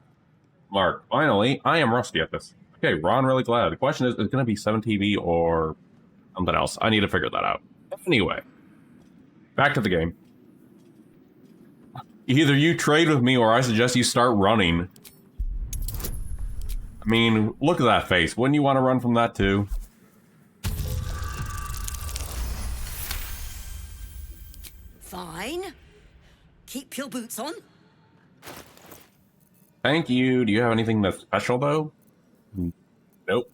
Mark. Finally, I am rusty at this. Okay, Ron really glad. The question is it going to be 7TV or something else? I need to figure that out. Anyway, back to the game. Either you trade with me or I suggest you start running. I mean, look at that face. Wouldn't you want to run from that too?
Fine. Keep your boots on.
Thank you. Do you have anything that's special though? Nope.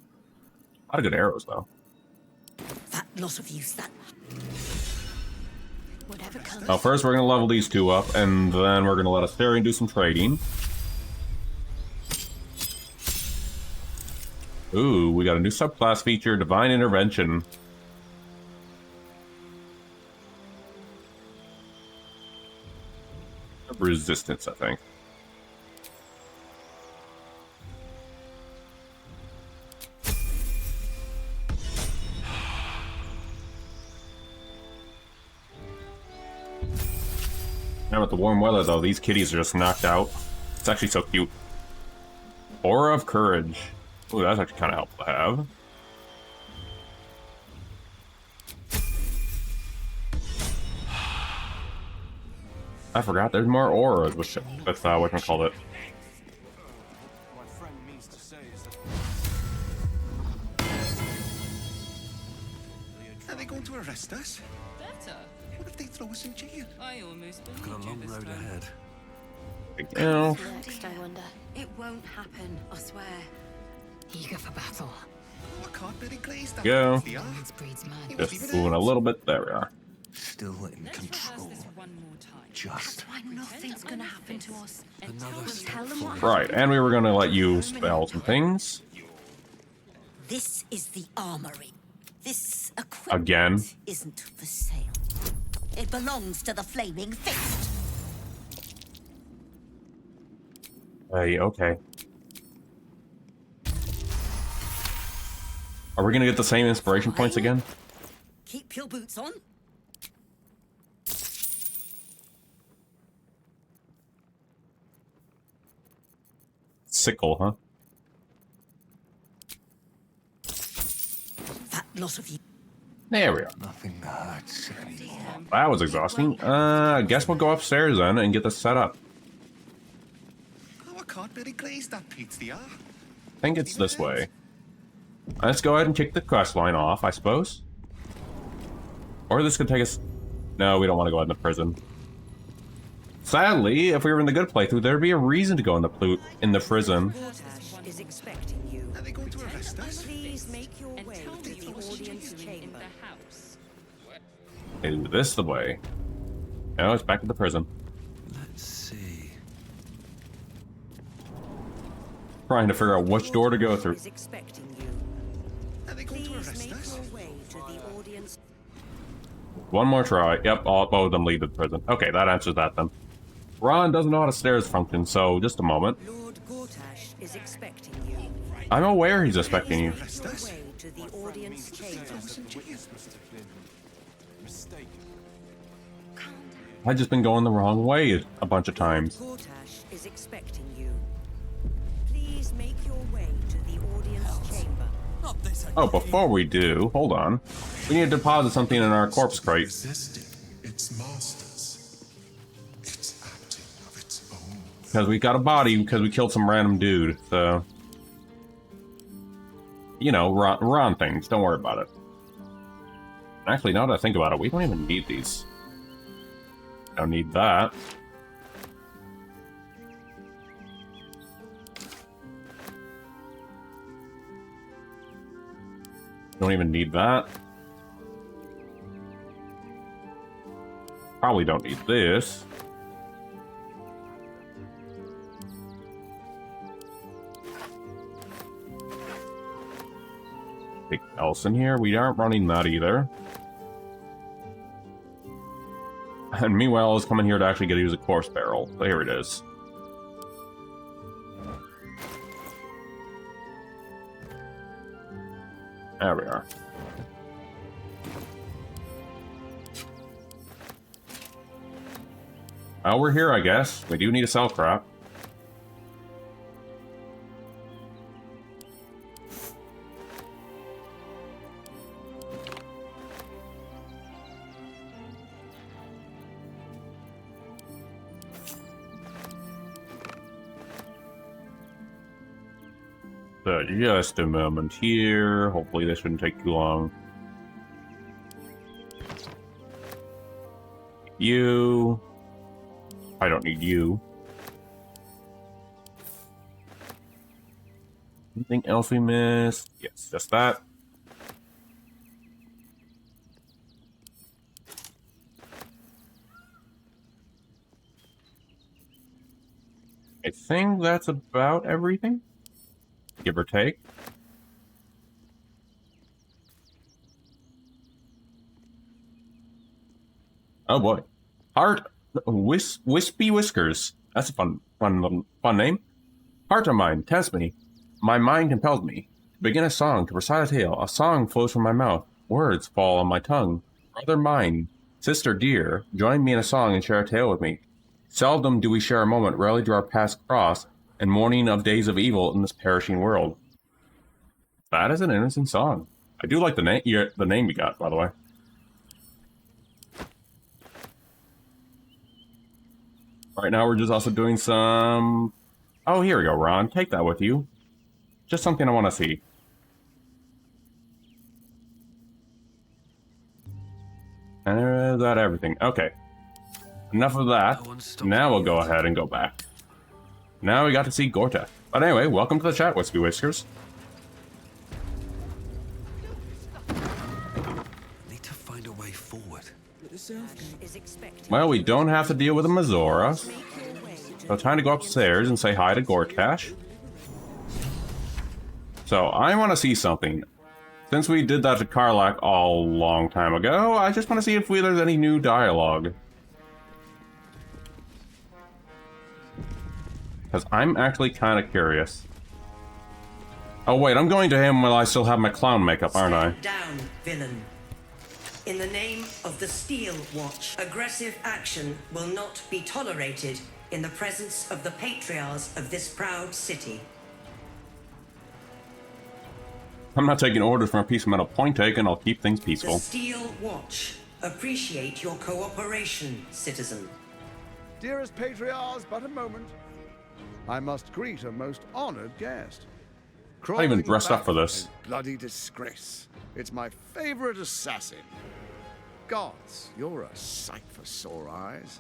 A lot of good arrows though.
That lot of use, that. Whatever comes.
Now first we're going to level these two up, and then we're going to let Astarion do some trading. Ooh, we got a new subclass feature, Divine Intervention. Resistance, I think. Now with the warm weather though, these kitties are just knocked out. It's actually so cute. Aura of Courage. Ooh, that's actually kind of helpful to have. I forgot there's more auras, which that's what I called it.
Are they going to arrest us?
Better.
What if they throw us in jail?
I almost believed
Got a long road ahead.
Well,
Next, I wonder. It won't happen, I swear. Eager for battle.
I can't really glaze that.
Go.
Breeds man.
Just moving a little bit. There we are.
Still in control. Just.
Why nothing's gonna happen to us.
Another
We'll tell them what
Right, and we were going to let you spell some things.
This is the armory. This equipment
Again.
isn't for sale. It belongs to the flaming fist.
Hey, okay. Are we going to get the same inspiration points again?
Keep your boots on.
Sickle, huh?
That lot of you.
There we are.
Nothing hurts anymore.
That was exhausting. I guess we'll go upstairs then and get this set up.
Oh, I can't really glaze that pizza.
I think it's this way. Let's go ahead and kick the quest line off, I suppose. Or this could take us... No, we don't want to go into prison. Sadly, if we were in the good playthrough, there'd be a reason to go in the prison.
Is expecting you.
Are they going to arrest us?
Please make your way to the audience chamber.
Is this the way? No, it's back to the prison.
Let's see.
Trying to figure out which door to go through.
Is expecting you.
Are they going to arrest us?
Your way to the audience.
One more try. Yep, both of them lead to the prison. Okay, that answers that then. Ron doesn't know how the stairs function, so just a moment.
Lord Gortash is expecting you.
I'm aware he's expecting you.
Make your way to the audience chamber.
I've just been going the wrong way a bunch of times.
Gortash is expecting you. Please make your way to the audience chamber.
Oh, before we do, hold on. We need to deposit something in our corpse crate.
Its masters. It's acting of its own.
Because we got a body because we killed some random dude, so... You know, Ron things. Don't worry about it. Actually, now that I think about it, we don't even need these. Don't need that. Don't even need that. Probably don't need this. Anything else in here? We aren't running that either. And meanwhile, I was coming here to actually get to use a corpse barrel. So here it is. There we are. Well, we're here, I guess. We do need to sell crap. So just a moment here. Hopefully this shouldn't take too long. You. I don't need you. Anything else we missed? Yes, just that. I think that's about everything. Give or take. Oh boy. Heart Wispy Whiskers. That's a fun name. Heart of mine, test me. My mind compels me. To begin a song, to recite a tale. A song flows from my mouth. Words fall on my tongue. Brother mine, sister dear, join me in a song and share a tale with me. Seldom do we share a moment, rarely do our paths cross, and mourning of days of evil in this perishing world. That is an innocent song. I do like the name you got, by the way. Right now we're just also doing some... Oh, here we go, Ron. Take that with you. Just something I want to see. And is that everything? Okay. Enough of that. Now we'll go ahead and go back. Now we got to see Gorta. But anyway, welcome to the chat, Wispy Whiskers.
Need to find a way forward.
Well, we don't have to deal with a Mazora. So time to go upstairs and say hi to Gortash. So I want to see something. Since we did that to Karlach a long time ago, I just want to see if there's any new dialogue. Because I'm actually kind of curious. Oh wait, I'm going to him while I still have my clown makeup, aren't I?
Stand down, villain. In the name of the Steel Watch, aggressive action will not be tolerated in the presence of the patriarchs of this proud city.
I'm not taking orders from a piece of metal. Point taken, I'll keep things peaceful.
The Steel Watch appreciate your cooperation, citizen.
Dearest patriarchs, but a moment. I must greet a most honored guest.
I even dressed up for this.
Bloody disgrace. It's my favorite assassin. Gods, you're a sight for sore eyes.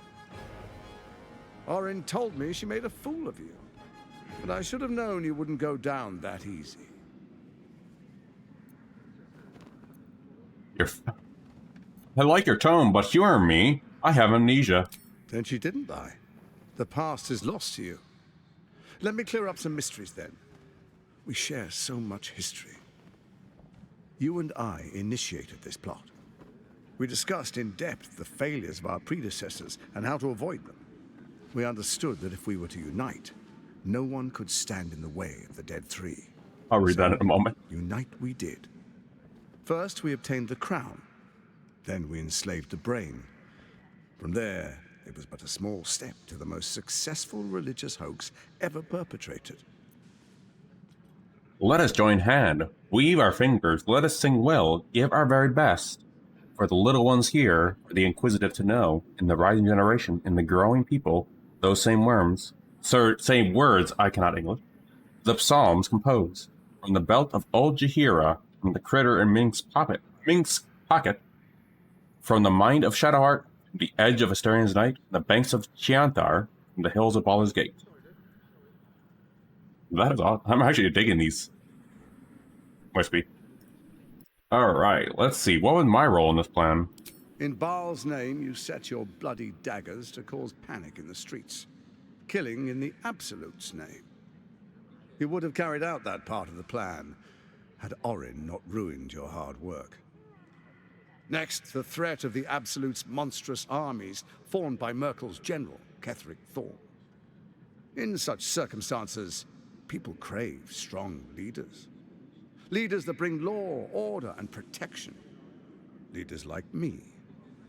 Orin told me she made a fool of you. But I should have known you wouldn't go down that easy.
I like your tone, but you and me, I have amnesia.
Then she didn't die. The past is lost to you. Let me clear up some mysteries then. We share so much history. You and I initiated this plot. We discussed in depth the failures of our predecessors and how to avoid them. We understood that if we were to unite, no one could stand in the way of the Dead Three.
I'll read that in a moment.
Unite we did. First, we obtained the crown. Then we enslaved the brain. From there, it was but a small step to the most successful religious hoax ever perpetrated.
Let us join hand, weave our fingers, let us sing well, give our very best. For the little ones here, for the inquisitive to know, in the rising generation, in the growing people, those same words I cannot English, the psalms compose. From the belt of old Jahira, from the critter in Mink's pocket, from the mind of Shadowheart, from the edge of Astarion's night, the banks of Chianthar, from the hills of Baldur's Gate. That is awesome. I'm actually digging these. Wispy. Alright, let's see. What was my role in this plan?
In Baal's name, you set your bloody daggers to cause panic in the streets, killing in the Absolute's name. You would have carried out that part of the plan had Orin not ruined your hard work. Next, the threat of the Absolute's monstrous armies formed by Merkel's general, Ketheric Thorn. In such circumstances, people crave strong leaders. Leaders that bring law, order, and protection. Leaders like me,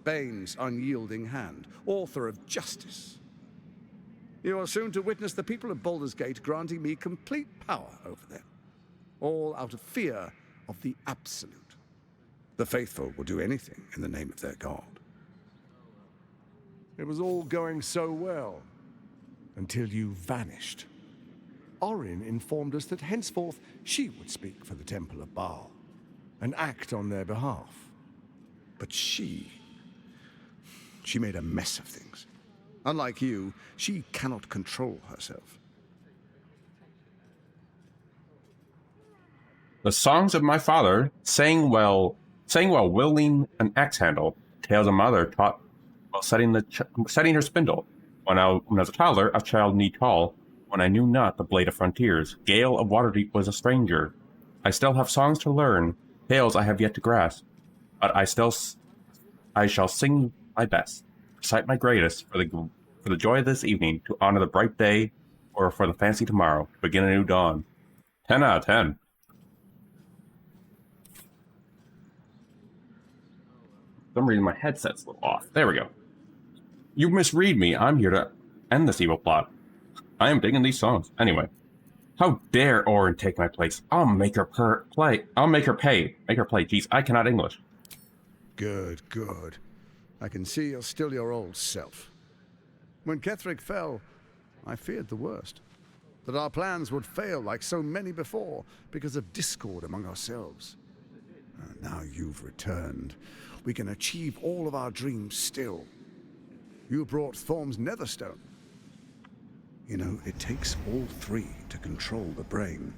Bane's unyielding hand, author of justice. You are soon to witness the people of Baldur's Gate granting me complete power over them, all out of fear of the Absolute. The faithful will do anything in the name of their god.
It was all going so well, until you vanished. Orin informed us that henceforth she would speak for the Temple of Baal, and act on their behalf.
But she made a mess of things. Unlike you, she cannot control herself.
The songs of my father sang while wielding an axe handle. Tales of mother taught while setting her spindle. When I was a toddler, a child knee tall. When I knew not the blade of frontiers, Gale of Waterdeep was a stranger. I still have songs to learn, tales I have yet to grasp. But I shall sing my best, recite my greatest for the joy of this evening, to honor the bright day, or for the fancy tomorrow, to begin a new dawn. 10 out of 10. For some reason my headset's a little off. There we go. You misread me. I'm here to end this evil plot. I am digging these songs. Anyway. How dare Orin take my place? I'll make her play. I'll make her pay. Make her play. Jeez, I cannot English.
Good, good. I can see you're still your old self. When Ketheric fell, I feared the worst. That our plans would fail like so many before because of discord among ourselves. Now you've returned. We can achieve all of our dreams still. You brought Thorm's Netherstone. You know, it takes all three to control the brain.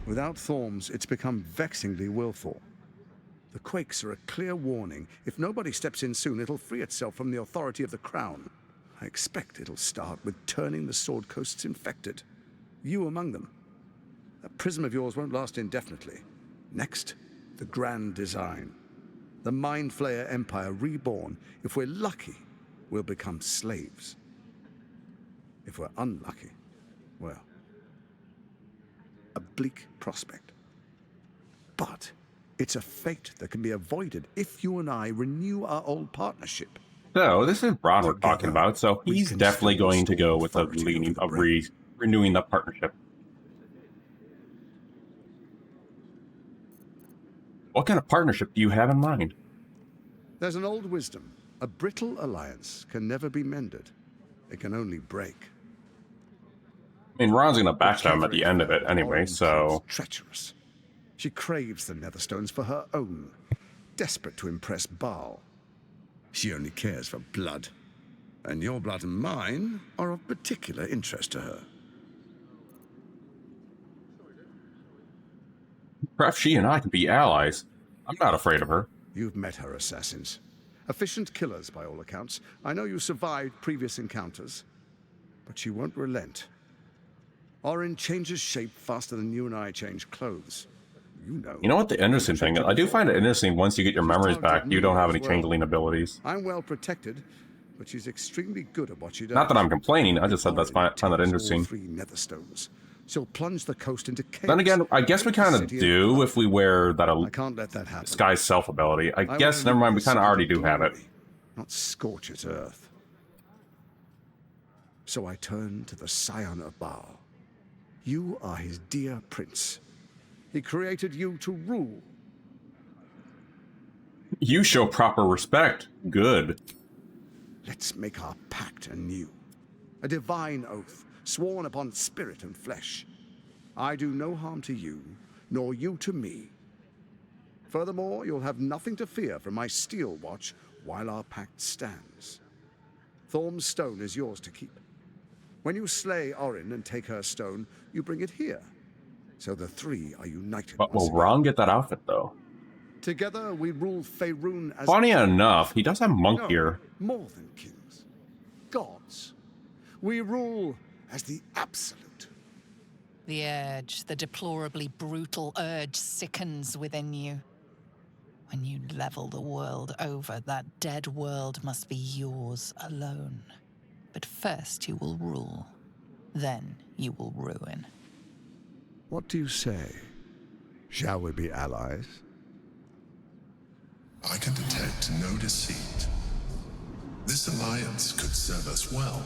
Without Thorm's, it's become vexingly willful. The quakes are a clear warning. If nobody steps in soon, it'll free itself from the authority of the Crown. I expect it'll start with turning the Sword Coasts infected. You among them. That prism of yours won't last indefinitely. Next, the grand design. The Mind Flayer Empire reborn. If we're lucky, we'll become slaves. If we're unlucky, well, a bleak prospect. But it's a fate that can be avoided if you and I renew our old partnership.
So, this is Ron we're talking about, so he's definitely going to go with the leaning of renewing the partnership. What kind of partnership do you have in mind?
There's an old wisdom. A brittle alliance can never be mended. It can only break.
I mean, Ron's going to backstab him at the end of it anyway, so...
Treacherous. She craves the Netherstones for her own. desperate to impress Baal. She only cares for blood, and your blood and mine are of particular interest to her.
Perhaps she and I can be allies. I'm not afraid of her.
You've met her assassins. Efficient killers, by all accounts. I know you survived previous encounters, but she won't relent. Orin changes shape faster than you and I change clothes.
You know what the interesting thing is? I do find it interesting once you get your memories back, you don't have any changeling abilities.
I'm well protected, but she's extremely good at what she does.
Not that I'm complaining, I just said find that interesting.
All 3 netherstones. She'll plunge the coast into chaos.
Then again, I guess we kind of do if we wear that
I can't let that happen.
Sky's self ability. I guess, never mind, we kind of already do have it.
Not scorch its earth. So I turn to the Scion of Baal. You are his dear prince. He created you to rule.
You show proper respect. Good.
Let's make our pact anew. A divine oath, sworn upon spirit and flesh. I do no harm to you, nor you to me. Furthermore, you'll have nothing to fear from my steel watch while our pact stands. Thorm's stone is yours to keep. When you slay Orin and take her stone, you bring it here. So the 3 are united.
But will Ron get that outfit, though?
Together we rule Faerun as...
Funny enough, he does have monk gear.
More than kings. Gods. We rule as the absolute.
The urge, the deplorably brutal urge sickens within you. When you level the world over, that dead world must be yours alone. But first you will rule. Then you will ruin.
What do you say? Shall we be allies?
I can detect no deceit. This alliance could serve us well.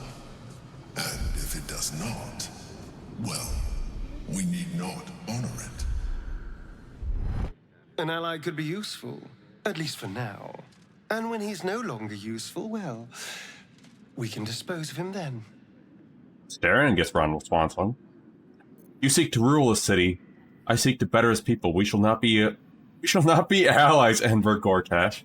And if it does not, well, we need not honor it.
An ally could be useful, at least for now. And when he's no longer useful, well, we can dispose of him then.
Staring gets Ron Swansong. You seek to rule a city. I seek to better his people. We shall not be allies, Enver Gortash.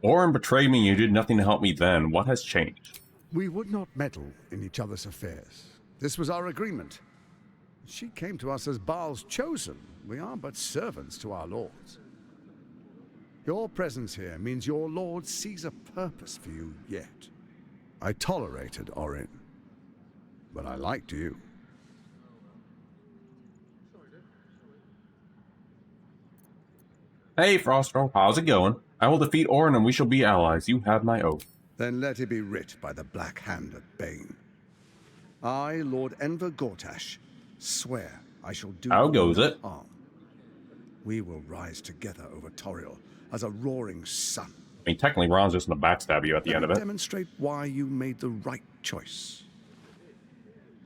Orin betrayed me and you did nothing to help me then. What has changed?
We would not meddle in each other's affairs. This was our agreement. She came to us as Baal's chosen. We are but servants to our lords. Your presence here means your lord sees a purpose for you yet. I tolerated Orin, but I liked you.
Hey, Frostro, how's it going? I will defeat Orin and we shall be allies. You have my oath.
Then let it be writ by the Black Hand of Bane. I, Lord Enver Gortash, swear I shall do
How goes it?
harm. We will rise together over Toriel as a roaring sun.
I mean, technically, Ron's just going to backstab you at the end of it.
Demonstrate why you made the right choice.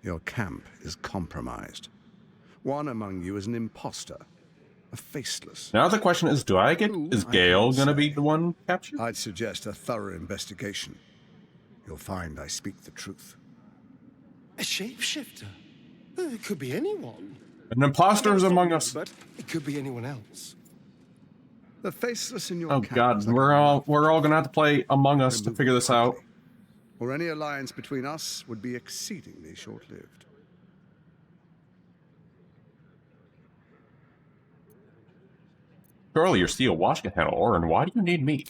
Your camp is compromised. One among you is an imposter, a faceless.
Now the question is, is Gale going to be the one captured?
I'd suggest a thorough investigation. You'll find I speak the truth.
A shapeshifter? It could be anyone.
An imposter is among us.
But it could be anyone else.
The faceless in your
Oh
camp
God,
is like
we're all going to have to play Among Us to figure this out.
or any alliance between us would be exceedingly short-lived.
Surely your steel watch can handle Orin. Why do you need me?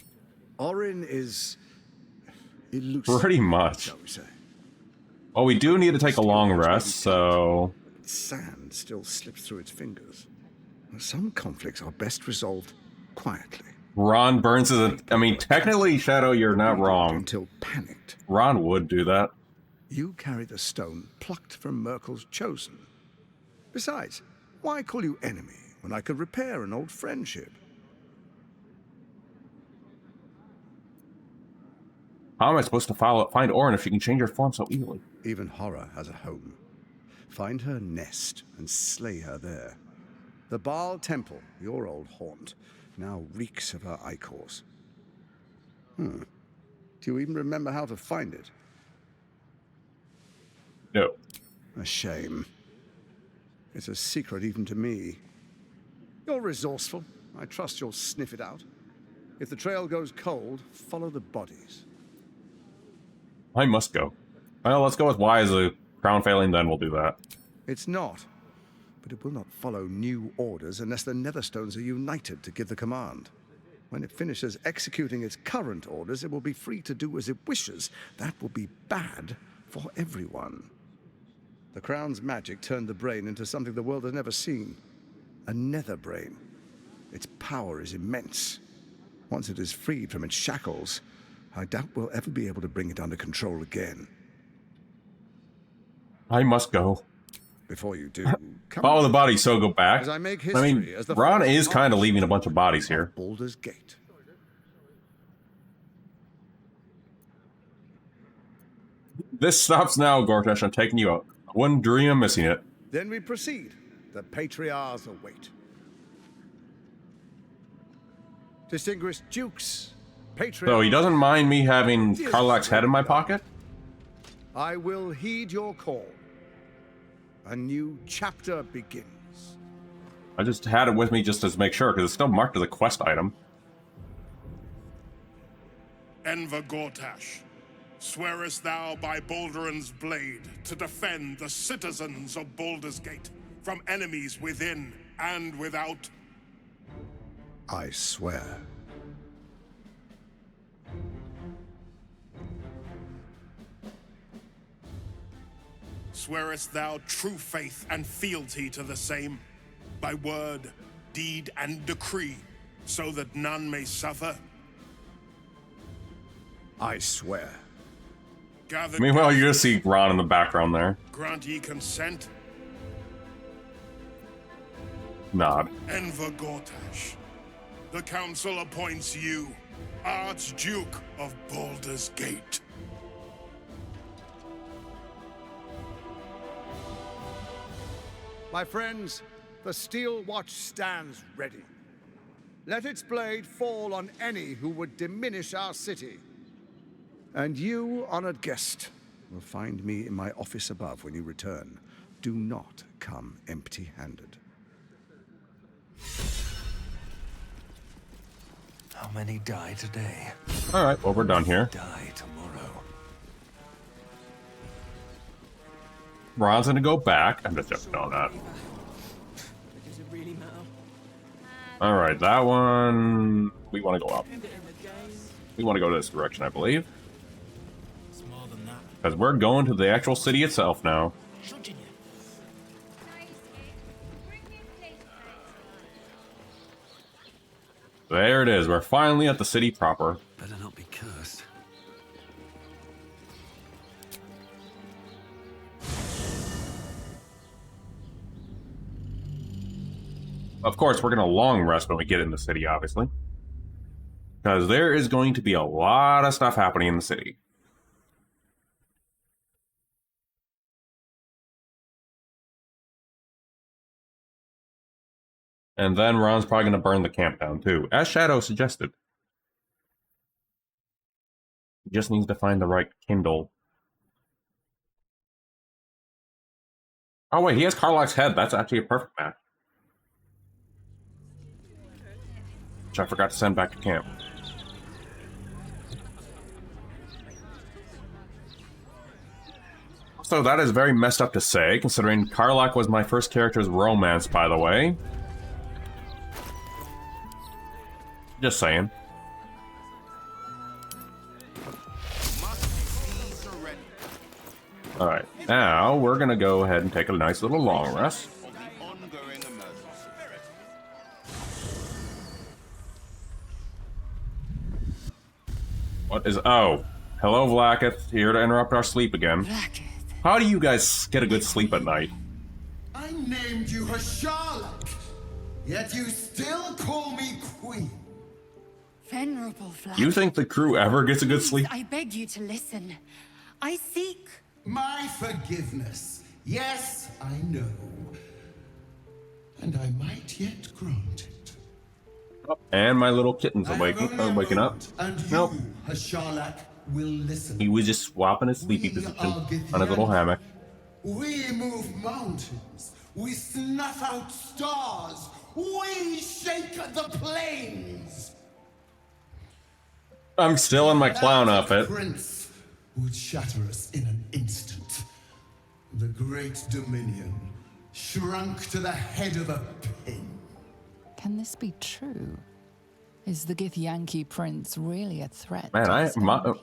Orin is elusive.
Pretty much.
Shall we say?
Well, we do need to take a long rest, so...
Sand still slips through its fingers. Some conflicts are best resolved quietly.
Ron burns his... I mean, technically, Shadow, you're not wrong.
Until panicked.
Ron would do that.
You carry the stone plucked from Merkel's chosen. Besides, why call you enemy when I could repair an old friendship?
How am I supposed to find Orin if she can change her form so easily?
Even horror has a home. Find her nest and slay her there. The Baal Temple, your old haunt, now reeks of her ichors. Do you even remember how to find it?
No.
A shame. It's a secret even to me. You're resourceful. I trust you'll sniff it out. If the trail goes cold, follow the bodies.
I must go. Well, let's go with Y as a crown failing, then we'll do that.
It's not. But it will not follow new orders unless the Netherstones are united to give the command. When it finishes executing its current orders, it will be free to do as it wishes. That will be bad for everyone. The Crown's magic turned the brain into something the world has never seen. A nether brain. Its power is immense. Once it is freed from its shackles, I doubt we'll ever be able to bring it under control again.
I must go.
Before you do,
follow the bodies, so go back.
As I make
I mean,
history as the
Ron
first
is kind of leaving a bunch of bodies here.
Baldur's Gate.
This stops now, Gortash. I'm taking you out. One dream, I'm missing it.
Then we proceed. The patriarchs await. Distinguished dukes, patriarchs.
So he doesn't mind me having Karlach's head in my pocket?
I will heed your call. A new chapter begins.
I just had it with me just to make sure, because it's still marked as a quest item.
Enver Gortash, swearest thou by Baldur's blade to defend the citizens of Baldur's Gate from enemies within and without?
I swear.
Swearest thou true faith and fealty to the same, by word, deed, and decree, so that none may suffer?
I swear.
Gather
Meanwhile, you just see Ron in the background there.
grant ye consent?
Nod.
Enver Gortash, the council appoints you Archduke of Baldur's Gate.
My friends, the Steel Watch stands ready. Let its blade fall on any who would diminish our city. And you, honored guest, will find me in my office above when you return. Do not come empty-handed.
How many die today?
Alright, well, we're done here.
Die tomorrow.
Ron's gonna go back. I'm just jumping on that.
Does it really matter?
Alright, that one... We want to go up. We want to go to this direction, I believe. Because we're going to the actual city itself now. There it is. We're finally at the city proper.
Better not be cursed.
Of course, we're going to long rest when we get in the city, obviously. Because there is going to be a lot of stuff happening in the city. And then Ron's probably going to burn the camp down, too, as Shadow suggested. He just needs to find the right Kindle. Oh, wait, he has Karlach's head. That's actually a perfect match. Which I forgot to send back to camp. So that is very messed up to say, considering Karlach was my first character's romance, by the way. Just saying. Alright, now we're gonna go ahead and take a nice little long rest. What is... Oh. Hello, Vlaakith. Here to interrupt our sleep again. How do you guys get a good sleep at night?
I named you Hasharlok, yet you still call me queen.
Venerable Vlad.
You think the crew ever gets a good sleep?
I beg you to listen. I seek...
My forgiveness. Yes, I know. And I might yet grant it.
And my little kitten's waking up.
And
Nope.
you, Hasharlok, will listen.
He was just swapping his sleepy position on his little hammock.
We move mountains. We snuff out stars. We shake the plains.
I'm still in my clown outfit.
Prince would shatter us in an instant. The great dominion shrunk to the head of a pin.
Can this be true? Is the Githyanki prince really a threat?
Man,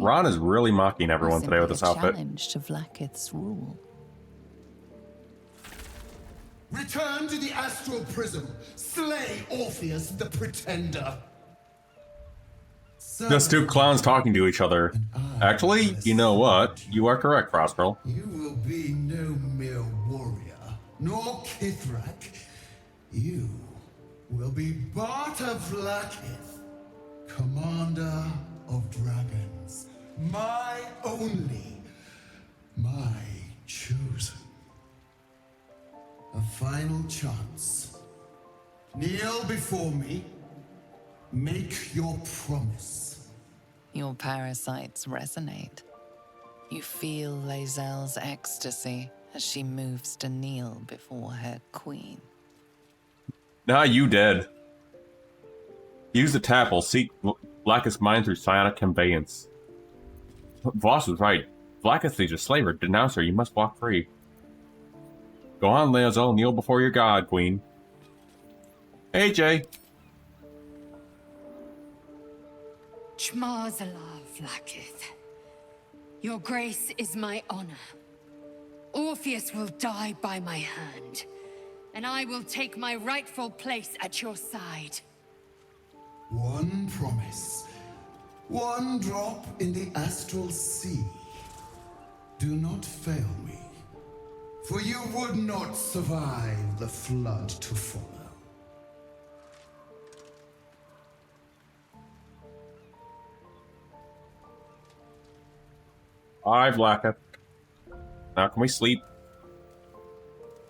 Ron is really mocking everyone today with this outfit.
Challenge to Vlaakith's rule.
Return to the astral prism. Slay Orpheus the Pretender.
Just two clowns talking to each other. Actually, you know what? You are correct, Frostgirl.
You will be no mere warrior, nor Kithrak. You will be Barta Vlaakith, commander of dragons. My only, my chosen. A final chance. Kneel before me. Make your promise.
Your parasites resonate. You feel Lae'zel's ecstasy as she moves to kneel before her queen.
Nah, you dead. Use the tapel. Seek Vlaakith's mind through psionic conveyance. Voss was right. Vlaakith is a slaver. Denounce her. You must walk free. Go on, Lae'zel. Kneel before your god, queen. Hey, Jay.
Chmarzala, Vlaakith. Your grace is my honor. Orpheus will die by my hand, and I will take my rightful place at your side.
One promise. One drop in the astral sea. Do not fail me, for you would not survive the flood to follow.
Hi, Vlaakith. Now can we sleep?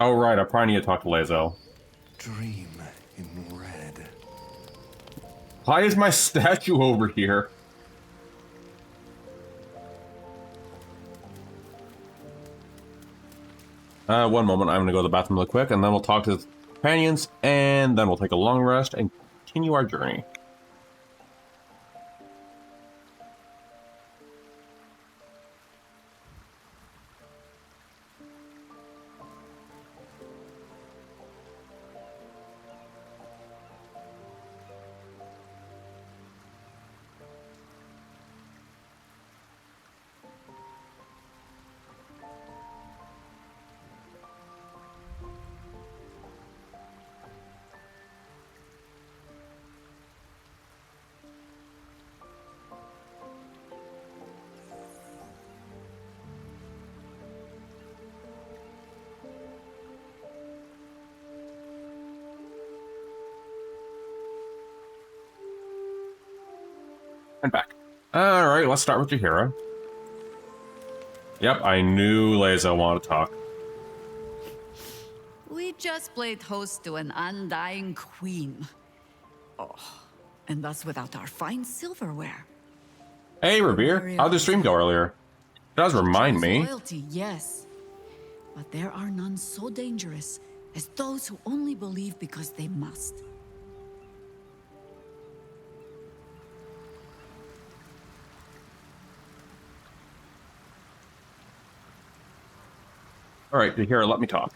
Oh, right. I probably need to talk to Lae'zel.
Dream in red.
Why is my statue over here? One moment. I'm going to go to the bathroom real quick, and then we'll talk to the companions, and then we'll take a long rest and continue our journey. And back. Alright, let's start with Jaheira. Yep, I knew Lae'zel wanted to talk.
We just played host to an undying queen. Oh, and that's without our fine silverware.
Hey, Revere. How'd the stream go earlier? It does remind me.
Loyalty, yes. But there are none so dangerous as those who only believe because they must.
Alright, Jaheira, let me talk.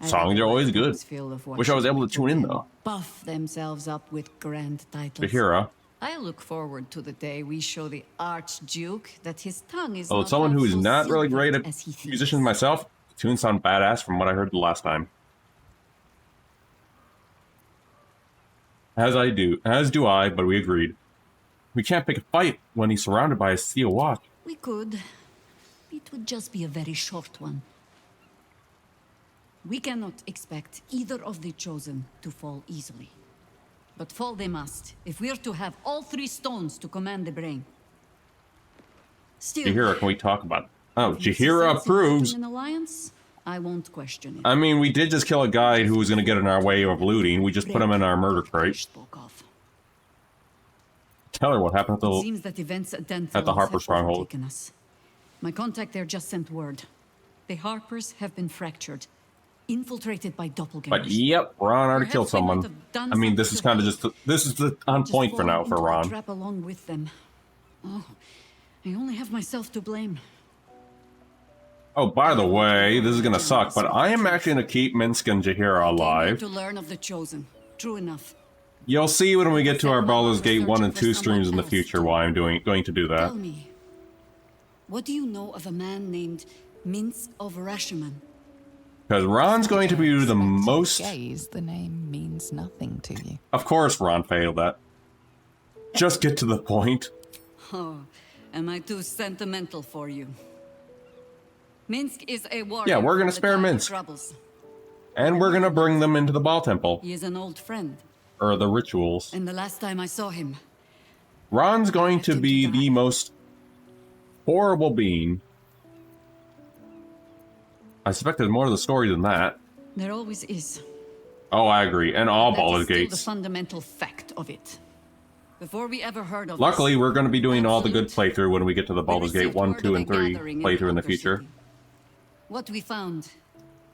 Songs are always good. Wish I was able to tune in, though.
Buff themselves up with grand titles.
Jaheira.
I look forward to the day we show the Archduke that his tongue is
Well,
not
as someone who is
so
not really great
silvered
at
as he thinks.
musicians myself, tunes sound badass from what I heard the last time. As do I, but we agreed. We can't pick a fight when he's surrounded by a steel watch.
We could. It would just be a very short one. We cannot expect either of the chosen to fall easily. But fall they must, if we're to have all three stones to command the brain. Still,
Jaheira, can we talk about it? Oh,
if you
Jaheira
sense
approves.
an alliance, I won't question it.
I mean, we did just kill a guy who was going to get in our way of looting. We just put him in our murder crate. Tell her what happened at the,
Seems that events at
Harper
have
stronghold.
overtaken us. My contact there just sent word. The Harpers have been fractured, infiltrated by doppelgangers.
But yep, Ron already killed
Perhaps we might
someone.
have done
I mean, this is
something
kind of
to
just this is the on
Just
point for now
fallen
for
into the
Ron.
trap along with them. Oh, I only have myself to blame.
Oh, by the way, this is gonna suck, but I am actually gonna keep Minsk and Jaheira alive.
To learn of the chosen. True enough.
You'll see when we get to our Baldur's Gate 1 and 2 streams in the future why I'm going to do that.
Tell me, what do you know of a man named Minsk of Rashiman?
Because Ron's going to be the most...
Gaze, the name means nothing to you.
Of course Ron failed that. Just get to the point.
Oh, am I too sentimental for you? Minsk is a warrior.
Yeah, we're gonna
from the
spare
time of
Minsk.
troubles.
And we're gonna bring them into the Ball Temple.
He is an old friend.
Or the rituals.
And the last time I saw him,
Ron's going to be the most horrible being. I suspect there's more to the story than that.
there always is.
Oh, I agree. And all
That is
Baldur's
still the
Gates.
fundamental fact of it. Before we ever heard of
Luckily,
this,
we're going to be doing all the good playthrough when we get to the Baldur's Gate 1, 2, and 3
gathering in
playthrough in the
Upper
future.
City. What we found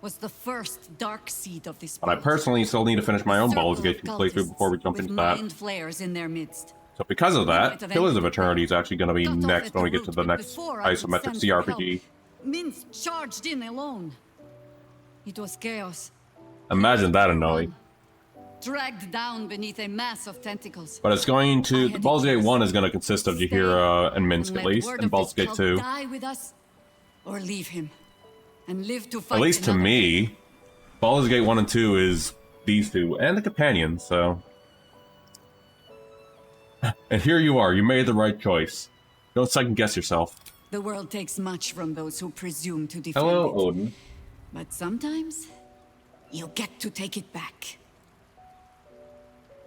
was the first dark seed of this
But I
world.
personally still need to finish my own
Circle
Baldur's
of
Gate 2 playthrough before we jump
with
into that.
mind flayers in their midst.
So because of
might
that,
have
Pillars of
ended
Eternity is actually going to be
Cut off
next
at
when
the
we get to
root,
the
but
next
before I could
isometric
stand for help,
CRPG.
Minsk charged in alone. It was chaos,
Imagine that annoying.
dragged down beneath a mass of tentacles.
But it's going to... The Baldur's Gate 1 is going to consist of Jaheira and Minsk at
Let
least,
word
and
of
Baldur's
this
Gate
cult
2.
Die with us, or leave him, and live to fight.
At least to
another
me, Baldur's Gate 1 and 2 is these two, and the companions, so... And here you are, you made the right choice. Don't second guess yourself.
The world takes much from those who presume to defend
Hello,
it.
Odin.
But sometimes, you get to take it back.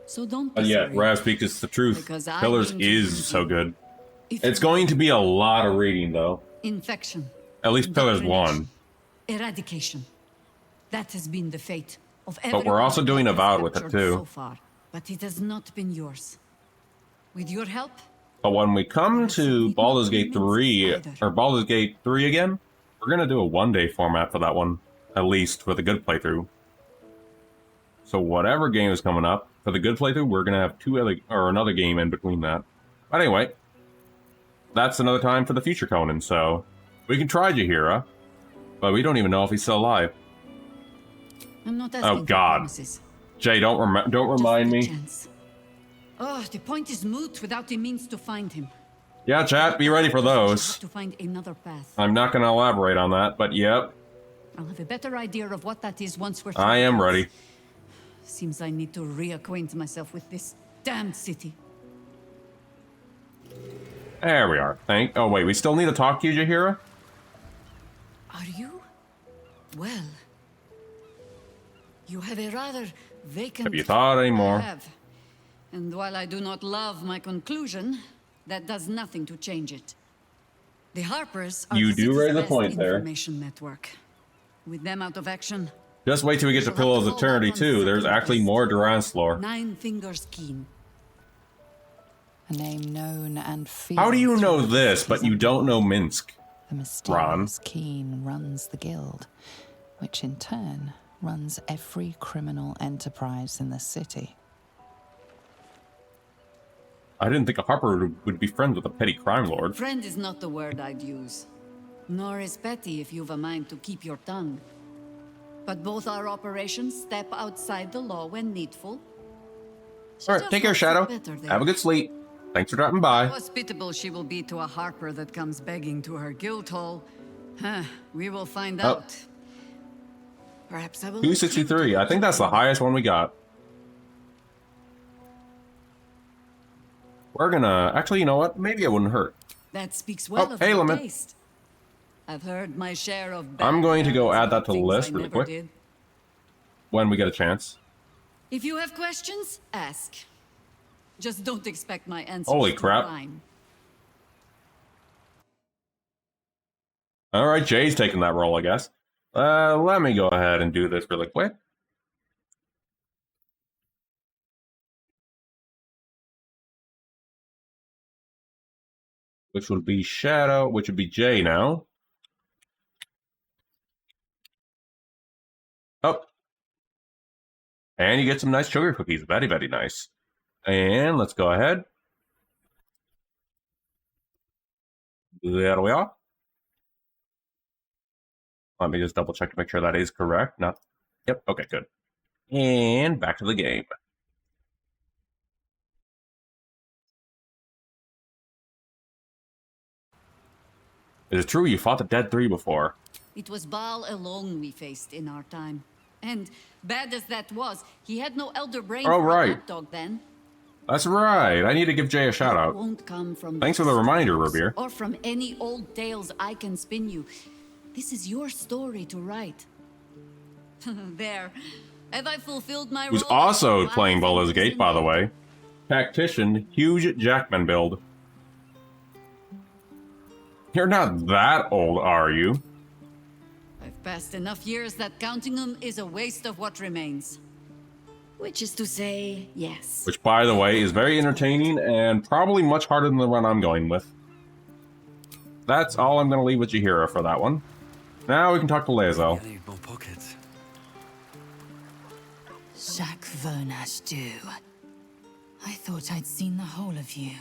So don't be
But yeah,
sorry.
Raz speaks it's the truth.
Because I
Pillars
mean to
is
use
so
you.
good.
If
It's
you-
going to be a lot of reading, though.
Infection.
At least Pillars 1.
Eradication. That has been the fate of
But we're
everyone
also doing
that has
Avowed with it,
captured
too.
So far, but it has not been yours. With your help,
But when we come to Baldur's Gate 3, or Baldur's Gate 3 again, we're going to do a one-day format for that one, at least, with a good playthrough. So whatever game is coming up, for the good playthrough, we're going to have another game in between that. But anyway, that's another time for the future Conan, so we can try Jaheira, but we don't even know if he's still alive.
I'm not asking
Oh
for
God,
promises.
Jay, don't remind me.
Chance. Oh, the point is moot without the means to find him.
Yeah, chat, be ready for those.
To find another path.
I'm not going to elaborate on that, but yep,
I'll have a better idea of what that is once we're through.
I am ready.
Seems I need to reacquaint myself with this damned city.
There we are. Oh wait, we still need to talk to you, Jaheira?
Are you? Well, you have a rather vacant...
Have you thought anymore?
I have. And while I do not love my conclusion, that does nothing to change it. The Harpers are
You
the
do
city's
raise a
best
point there.
information network. With them out of action,
Just wait till we get to Pillars of Eternity too. There's actually more Duran's lore.
9 fingers keen.
A name known and feared.
How do you know this, but you don't know Minsk?
The mysterious Keen runs the guild, which in turn runs every criminal enterprise in the city.
I didn't think a Harper would be friends with a petty crime lord.
Friend is not the word I'd use. Nor is petty if you've a mind to keep your tongue. But both our operations step outside the law when needful.
Alright, take care, Shadow. Have a good sleep. Thanks for dropping by.
How hospitable she will be to a Harper that comes begging to her guild hall. Huh, we will find
Oh.
out. Perhaps I will...
263. I think that's the highest one we got. We're gonna... Actually, you know what? Maybe it wouldn't hurt.
That speaks well
Oh,
of
hey,
your
Lemon.
taste. I've heard my share of
I'm going to go add that to the
things
list
I
really
never
quick.
did.
When we get a chance.
If you have questions, ask. Just don't expect my answers
Holy
to
crap.
rhyme.
Alright, Jay's taking that role, I guess. Let me go ahead and do this really quick. Which will be Shadow, which would be Jay now. And you get some nice sugar cookies. Very, very nice. And let's go ahead. There we are. Let me just double check to make sure that is correct. Not. Yep. Okay, good. And back to the game. Is it true you fought the Dead Three before?
It was Baal alone we faced in our time. And bad as that was, he had no elder brain
Oh,
for
right.
a lapdog then.
That's right. I need to give Jay a shout out.
Won't come from
Thanks for the reminder, Rubier.
or from any old tales I can spin you. This is your story to write. There. Have I fulfilled my
Who's
role?
also playing Baldur's Gate, by the way. Tactician, huge Jackman build. You're not that old, are you?
I've passed enough years that counting them is a waste of what remains. Which is to say, yes.
Which, by the way, is very entertaining and probably much harder than the one I'm going with. That's all I'm going to leave with Jaheira for that one. Now we can talk to Lae'zel.
I need more pockets.
Jacques Vernache do. I thought I'd seen the whole of you.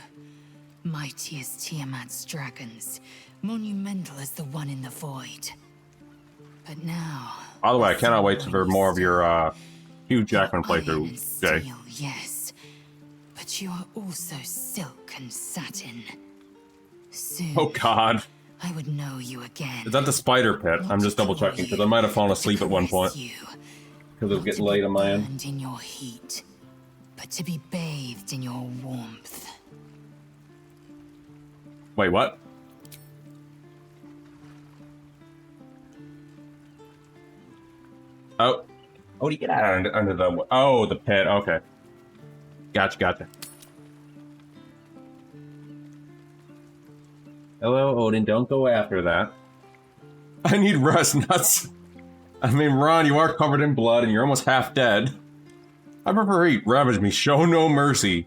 Mighty as Tiamat's dragons, monumental as the one in the void. But now...
By the way, I cannot wait for more of your Hugh Jackman playthrough, Jay.
Steel, yes. But you are also silk and satin. Soon,
Oh god.
I would know you again.
Is that the spider pit? I'm just double checking because I might have fallen asleep at one point. Because it was getting late on my end.
Burned in your heat, but to be bathed in your warmth.
Wait, what? Oh. Oh, do you get out under the... Oh, the pit. Okay. Gotcha. Hello, Odin. Don't go after that. I need rest, nuts. I mean, Ron, you are covered in blood and you're almost half dead. I prefer he ravage me. Show no mercy.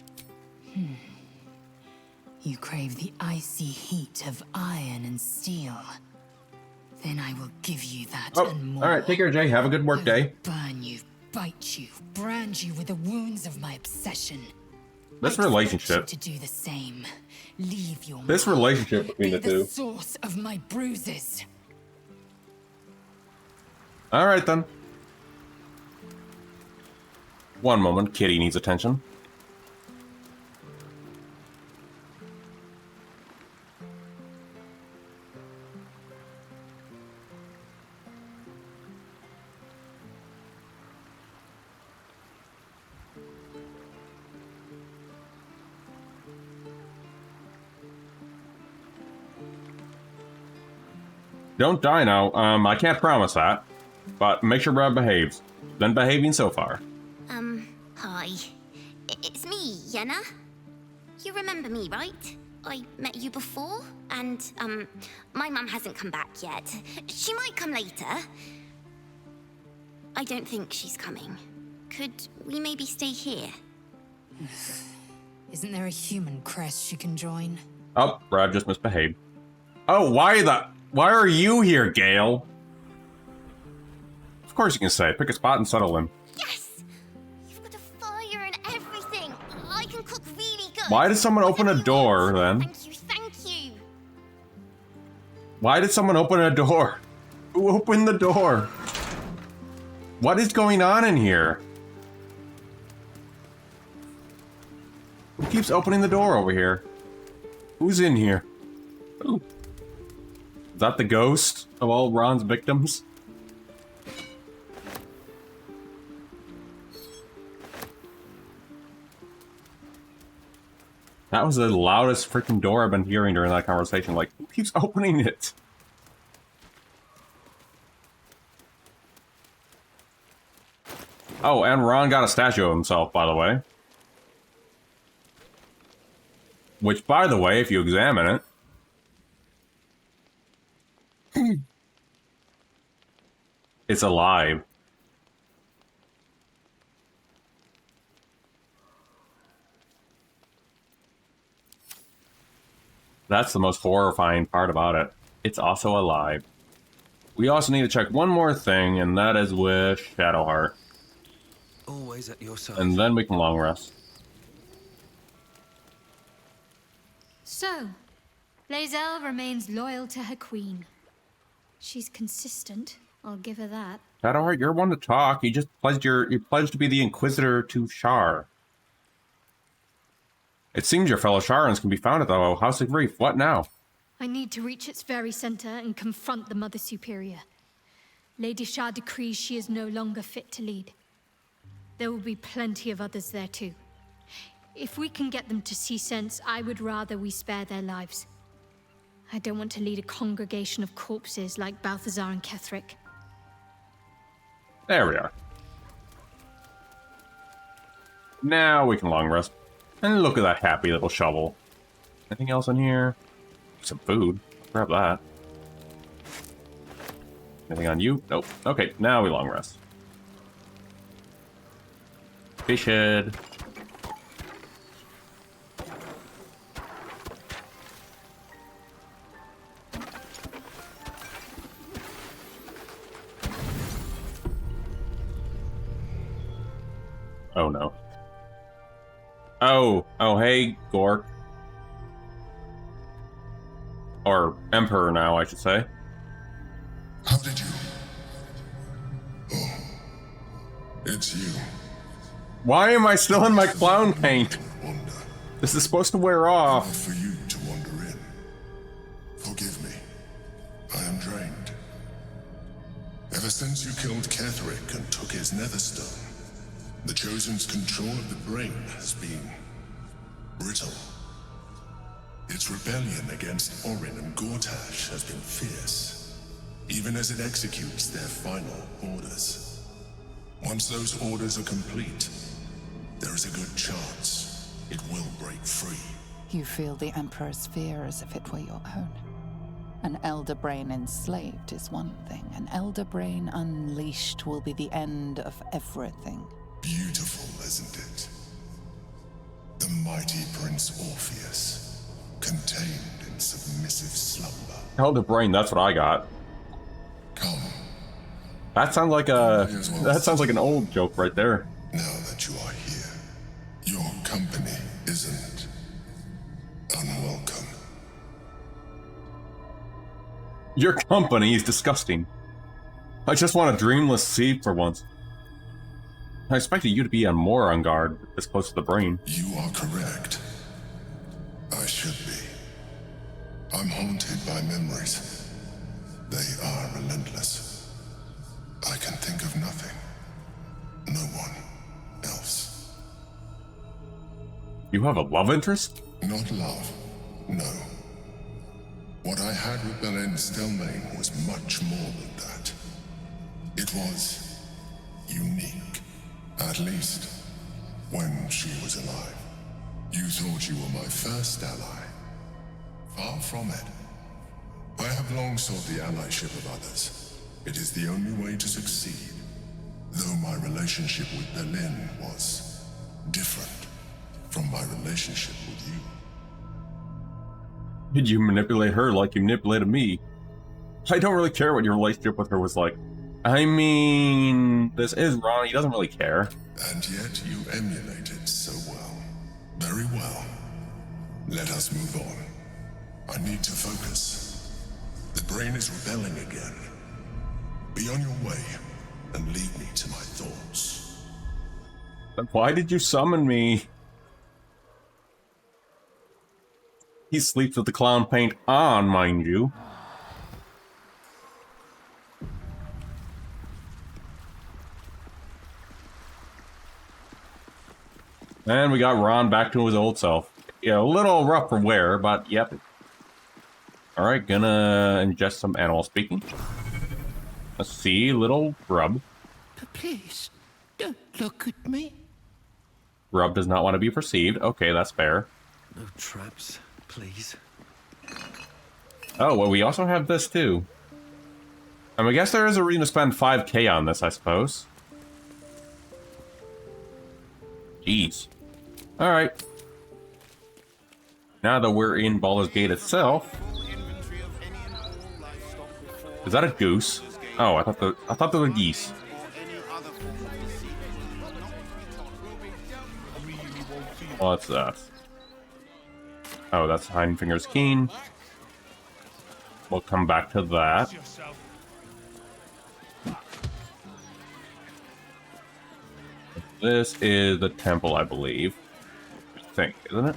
You crave the icy heat of iron and steel. Then I will give you that and more.
Alright, take care, Jay. Have a good work day.
Burn you, bite you, brand you with the wounds of my obsession.
This relationship.
To do the same. Leave your
This relationship between the two.
the source of my bruises.
Alright then. One moment, Kitty needs attention. Don't die now. I can't promise that. But make sure Brad behaves. Been behaving so far.
Hi. It's me, Yenna. You remember me, right? I met you before, and, my mum hasn't come back yet. She might come later. I don't think she's coming. Could we maybe stay here?
Isn't there a human crest she can join?
Oh, Brad just misbehaved. Oh, why are you here, Gale? Of course you can say it. Pick a spot and settle in.
Yes! You've got a fire and everything. I can cook really good.
Why did someone open a door, then?
Thank you.
Why did someone open a door? Who opened the door? What is going on in here? Who keeps opening the door over here? Who's in here? Ooh. Is that the ghost of all Ron's victims? That was the loudest freaking door I've been hearing during that conversation. Like, who keeps opening it? Oh, and Ron got a statue of himself, by the way. Which, by the way, if you examine it... it's alive. That's the most horrifying part about it. It's also alive. We also need to check one more thing, and that is with Shadowheart.
Always always at your side.
And then we can long rest.
So, Lae'zel remains loyal to her queen. She's consistent, I'll give her that.
Shadowheart, you're one to talk. You just pledged you pledged to be the Inquisitor to Shar. It seems your fellow Sharans can be found at the House of Grief. What now?
I need to reach its very center and confront the Mother Superior. Lady Shar decrees she is no longer fit to lead. There will be plenty of others there too. If we can get them to see sense, I would rather we spare their lives. I don't want to lead a congregation of corpses like Balthazar and Ketheric.
There we are. Now we can long rest. And look at that happy little shovel. Anything else in here? Some food. Grab that. Anything on you? Nope. Okay, now we long rest. Fish head. Oh no. Oh, hey, Gork. Or Emperor now, I should say.
How did you? Oh, it's you.
Why am I still in my clown paint? This is supposed to wear off.
For you to wander in. Forgive me. I am drained. Ever since you killed Ketheric and took his netherstone, the Chosen's control of the brain has been brittle. Its rebellion against Orin and Gortash has been fierce, even as it executes their final orders. Once those orders are complete, there is a good chance it will break free.
You feel the Emperor's fear as if it were your own. An elder brain enslaved is one thing. An elder brain unleashed will be the end of everything.
Beautiful, isn't it? The mighty Prince Orpheus, contained in submissive slumber.
Elder brain, that's what I got.
Come.
That sounds like an old joke right there.
Now that you are here, your company isn't unwelcome.
Your company is disgusting. I just want a dreamless sleep for once. I expected you to be more on guard, this close to the brain.
You are correct. I should be. I'm haunted by memories. They are relentless. I can think of nothing. No one else.
You have a love interest?
Not love, no. What I had with Belen Stelmane was much more than that. It was unique. At least, when she was alive. You thought you were my first ally. Far from it. I have long sought the allyship of others. It is the only way to succeed. Though my relationship with Belen was different from my relationship with you.
Did you manipulate her like you manipulated me? I don't really care what your relationship with her was like. I mean, this is Ron, he doesn't really care.
And yet you emulate it so well. Very well. Let us move on. I need to focus. The brain is rebelling again. Be on your way and lead me to my thoughts.
But why did you summon me? He sleeps with the clown paint on, mind you. And we got Ron back to his old self. Yeah, a little rough for wear, but yep. Alright, gonna ingest some animal speaking. Let's see, little Grub.
Please, don't look at me.
Grub does not want to be perceived. Okay, that's fair.
No traps, please.
Oh, well, we also have this too. I guess there is a reason to spend 5k on this, I suppose. Jeez. Alright. Now that we're in Baldur's Gate itself... Is that a goose? Oh, I thought they were geese. What's that? Oh, that's Hindfinger's Keen. We'll come back to that. This is the temple, I believe. I think, isn't it?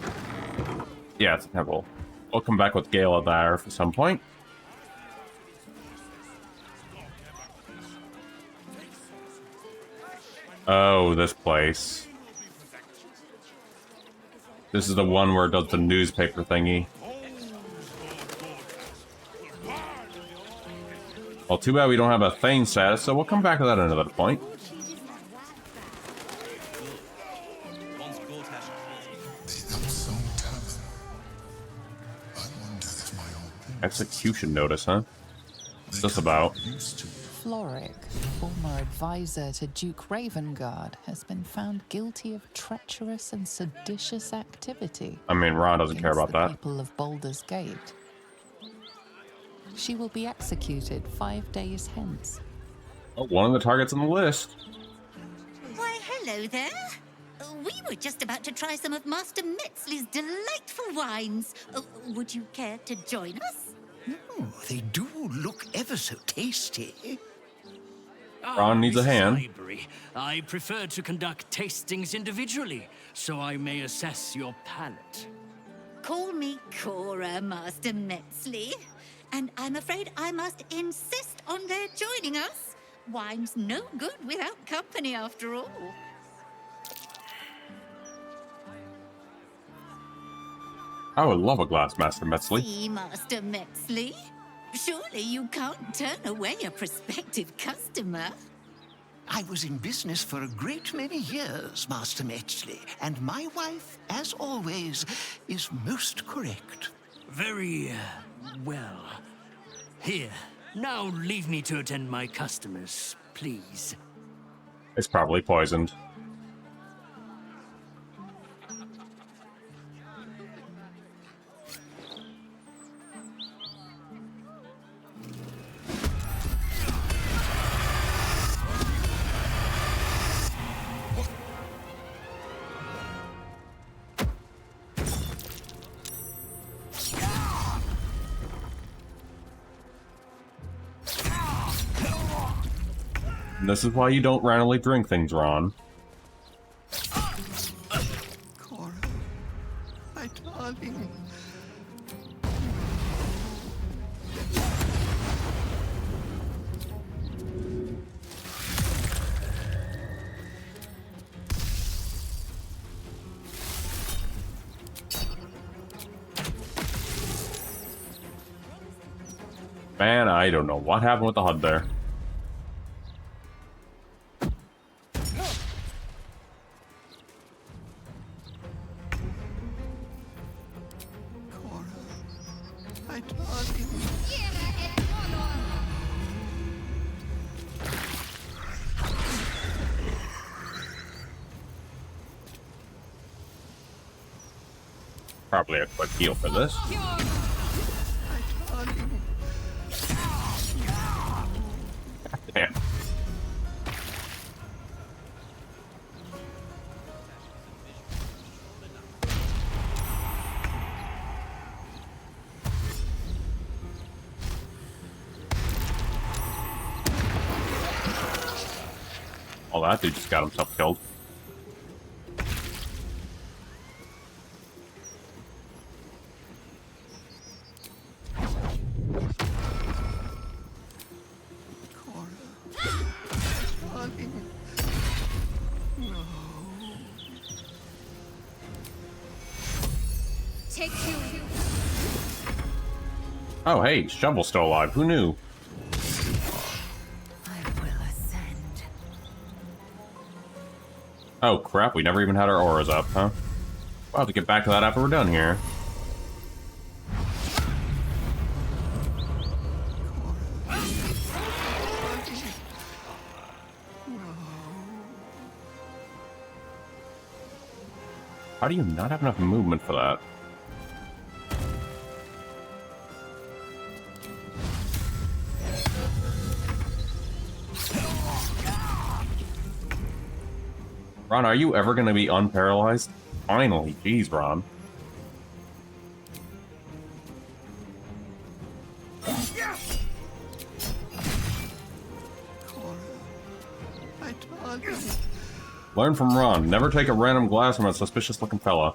Yeah, it's a temple. We'll come back with Gala there for some point. Oh, this place. This is the one where it does the newspaper thingy. Well, too bad we don't have a Thane status, so we'll come back to that at another point. Execution notice, huh? What's this about?
Floric, former advisor to Duke Ravengard, has been found guilty of treacherous and seditious activity.
I mean, Ron doesn't care about that.
People of Baldur's Gate. She will be executed 5 days hence.
Oh, one of the targets on the list.
Why, hello there. We were just about to try some of Master Metzley's delightful wines. Would you care to join us?
Oh, they do look ever so tasty.
Ron needs a hand.
Library. I prefer to conduct tastings individually, so I may assess your palate.
Call me Cora, Master Metzley. And I'm afraid I must insist on their joining us. Wine's no good without company, after all.
I would love a glass, Master Metzley.
See, Master Metzley? Surely you can't turn away a prospective customer.
I was in business for a great many years, Master Metzley, and my wife, as always, is most correct.
Very well. Here, now leave me to attend my customers, please.
It's probably poisoned. And this is why you don't randomly drink things, Ron.
Cora, my darling.
Man, I don't know what happened with the HUD there.
My darling.
Probably a quick heal for this. Damn. Oh, that dude just got himself killed.
Take you.
Oh, hey, Shovel's still alive. Who knew? Oh, crap. We never even had our auras up, huh? We'll have to get back to that after we're done here. How do you not have enough movement for that? Ron, are you ever going to be unparalyzed? finally. Jeez, Ron. Learn from Ron. Never take a random glass from a suspicious-looking fella.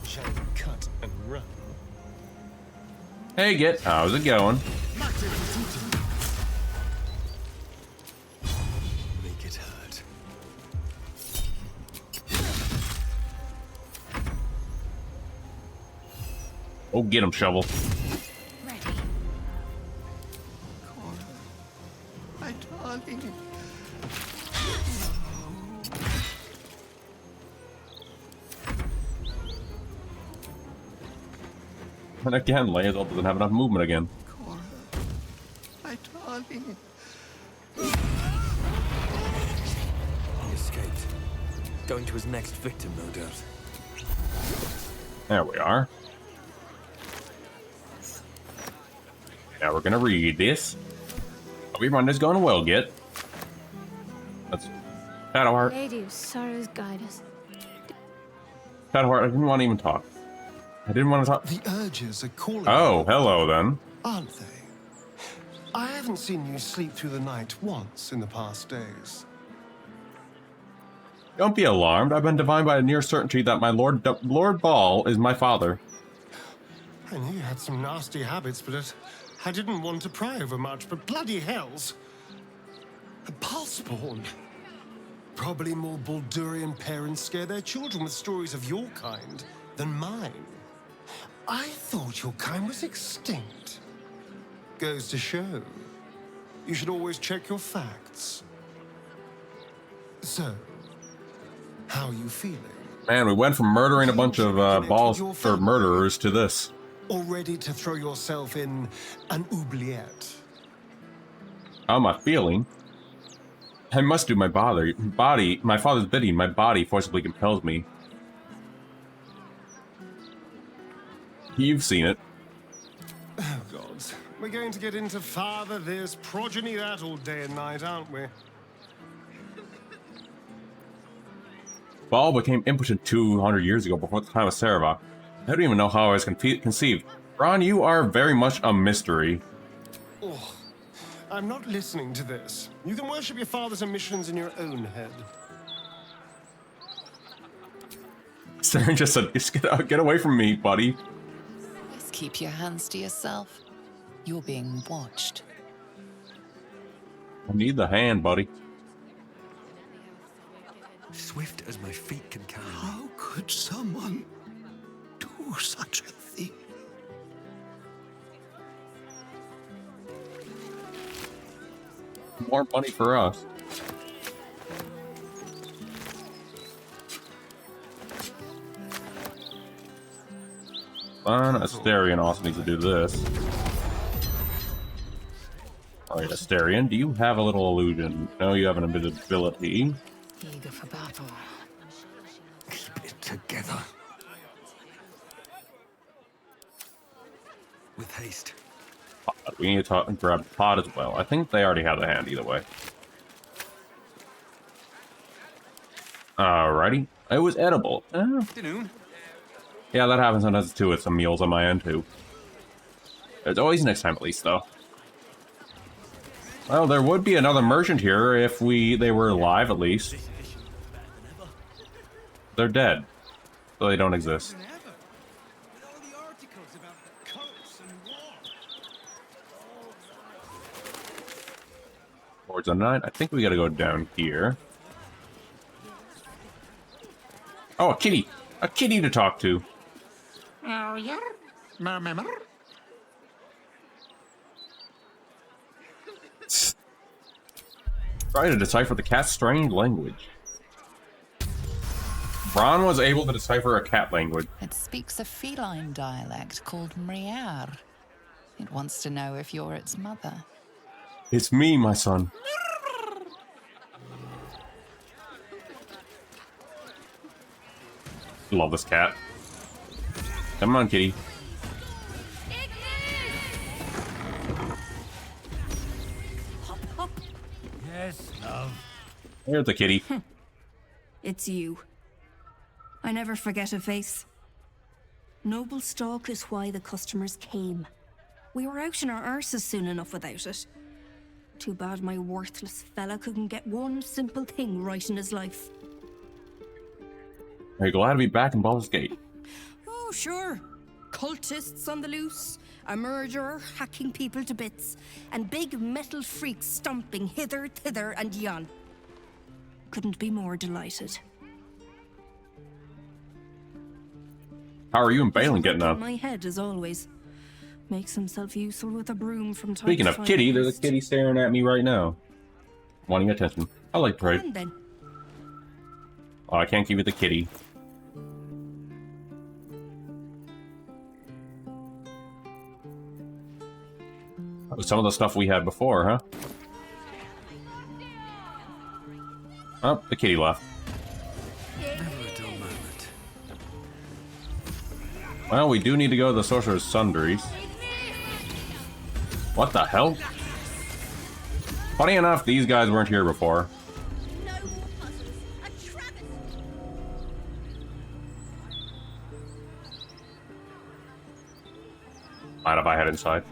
Shall we cut and run?
Hey, Git. How's it going?
Make it hurt.
Oh, get him, Shovel.
My darling.
And again, Leia's ult doesn't have enough movement again.
My darling.
He escaped. Going to his next victim, no doubt.
There we are. Now we're gonna read this. Hope your Monday's going well, Git. That's Shadowheart.
Lady of Sorrows, guide us.
Shadowheart, I didn't want to even talk. I didn't want to talk.
The urges are calling.
Oh, hello then.
Aren't they? I haven't seen you sleep through the night once in the past days.
Don't be alarmed. I've been divined by a near certainty that my Lord Ball is my father.
I knew you had some nasty habits, but I didn't want to pry over much, but bloody hells. A Pulseborn. Probably more Baldurian parents scare their children with stories of your kind than mine. I thought your kind was extinct. Goes to show. You should always check your facts. So, how are you feeling?
Man, we went from murdering a bunch of murderers to this.
Or ready to throw yourself in an oubliette?
How am I feeling? I must do my my father's bidding. My body forcibly compels me. You've seen it.
Oh, God. We're going to get into father this, progeny that all day and night, aren't we?
Ball became impotent 200 years ago before the time of Sarevok. I don't even know how I was conceived. Ron, you are very much a mystery.
Oh, I'm not listening to this. You can worship your father's omissions in your own head.
Saren just said, just get away from me, buddy.
Just keep your hands to yourself. You're being watched.
I need the hand, buddy.
Swift as my feet can carry me.
How could someone do such a thing?
More money for us. Asterion also needs to do this. Alright, Asterion, do you have a little illusion? No, you have an invisibility.
Eager for battle.
Keep it together. With haste.
We need to grab Pod as well. I think they already have the hand either way. Alrighty. It was edible.
Afternoon.
Yeah, that happens sometimes too with some meals on my end too. There's always next time at least though. Well, there would be another merchant here if they were alive at least. They're dead. So they don't exist. Towards the night. I think we gotta go down here. Oh, a kitty! A kitty to talk to.
Oh, yeah? Remember?
Try to decipher the cat's strange language. Ron was able to decipher a cat language.
It speaks a feline dialect called Mriar. It wants to know if you're its mother.
It's me, my son. Love this cat. Come on, kitty.
Yes, love.
Here's the kitty.
It's you. I never forget a face. Noble stock is why the customers came. We were out in our arses soon enough without it. Too bad my worthless fella couldn't get one simple thing right in his life.
Are you glad to be back in Baldur's Gate?
Oh, sure. Cultists on the loose, a murderer hacking people to bits, and big metal freaks stomping hither, thither, and yon. Couldn't be more delighted.
How are you and Balin getting on?
My head, as always. Makes himself useful with a broom from time
Speaking
to
of
time.
kitty, there's a kitty staring at me right now. Wanting attention. I like prey.
And then.
Oh, I can't give you the kitty. That was some of the stuff we had before, huh? Oh, the kitty left.
Never a dull moment.
Well, we do need to go to the Sorcerer's Sundries. What the hell? Funny enough, these guys weren't here before. Mind if I head inside?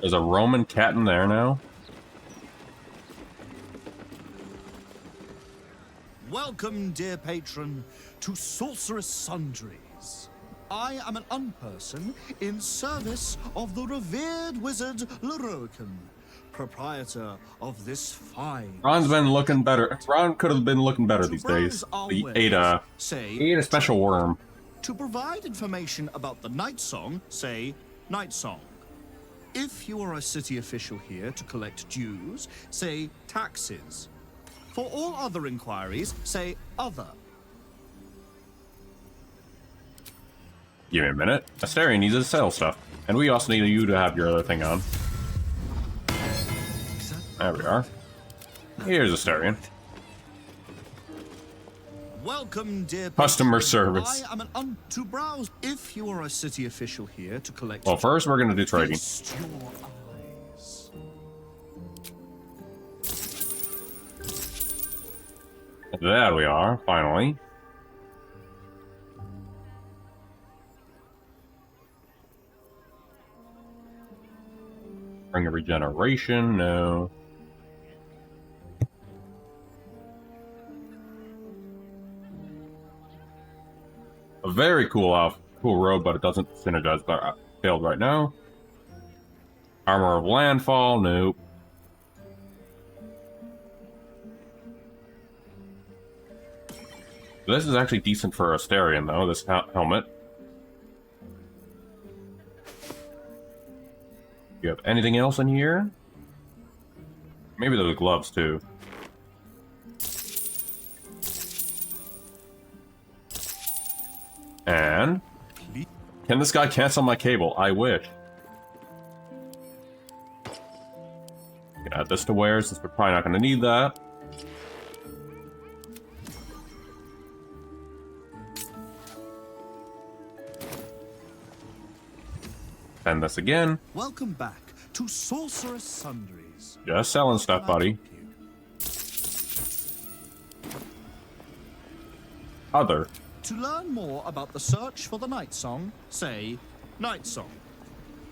There's a Roman cat in there now.
Welcome, dear patron, to Sorcerous Sundries. I am an unperson in service of the revered wizard Leroican, proprietor of this fine...
Ron's been looking better. Ron could have been looking better these days. He ate a special worm.
To provide information about the Night Song, say Night Song. If you are a city official here to collect dues, say taxes. For all other inquiries, say other.
Give me a minute. Astarion needs to sell stuff. And we also need you to have your other thing on. There we are. Here's Astarion.
Welcome, dear
customer service.
I am to browse. If you are a city official here to collect...
Well, first we're going to do trading.
Feast your eyes.
There we are, finally. Bring a regeneration, no. A very cool robe, but it doesn't synergize the field right now. Armor of Landfall, nope. This is actually decent for Astarion, though, this helmet. You have anything else in here? Maybe there's gloves, too. And... can this guy cancel my cable? I wish. Can add this to wear, since we're probably not going to need that. And this again.
Welcome back to Sorcerous Sundries.
Just selling stuff, buddy. Other.
To learn more about the search for the Night Song, say Night Song.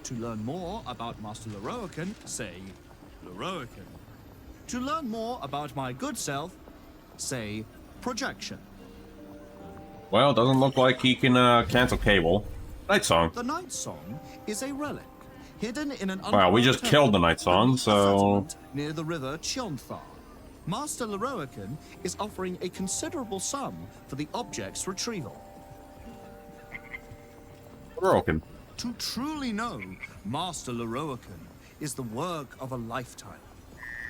To learn more about Master Leroican, say Leroican. To learn more about my good self, say Projection.
Well, it doesn't look like he can cancel cable. Night Song.
The Night Song is a relic hidden in an
wow, we just killed the Night Song, so...
near the river Chionthar. Master Leroican is offering a considerable sum for the object's retrieval.
Leroican.
To truly know Master Leroican is the work of a lifetime.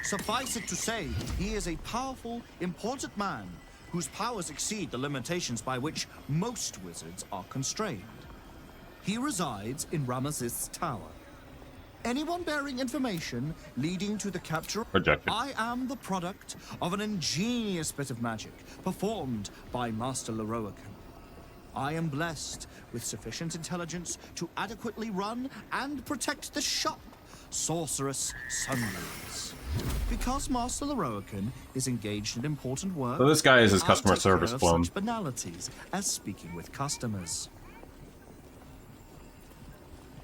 Suffice it to say, he is a powerful, important man whose powers exceed the limitations by which most wizards are constrained. He resides in Ramesses Tower. Anyone bearing information leading to the capture...
Projected.
I am the product of an ingenious bit of magic performed by Master Leroican. I am blessed with sufficient intelligence to adequately run and protect the shop, Sorceress Sunrise. Because Master Leroican is engaged in important work,
So this guy is his
I'll
customer
take care
service
of
clone.
such banalities as speaking with customers.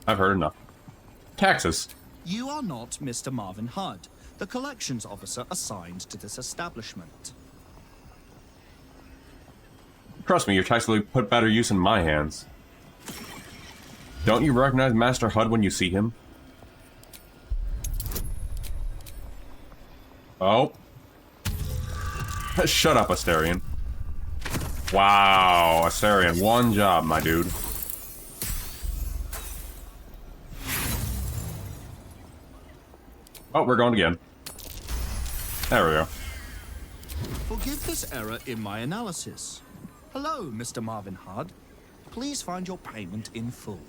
I've heard enough. Taxes.
You are not Mr. Marvin Hudd, the collections officer assigned to this establishment.
Trust me, your tax will be put better use in my hands. Don't you recognize Master Hudd when you see him? Oh. Shut up, Asterion. Wow, Asterion, one job, my dude. Oh, we're going again. There we go.
Forgive this error in my analysis. Hello, Mr. Marvin Hudd. Please find your payment in full.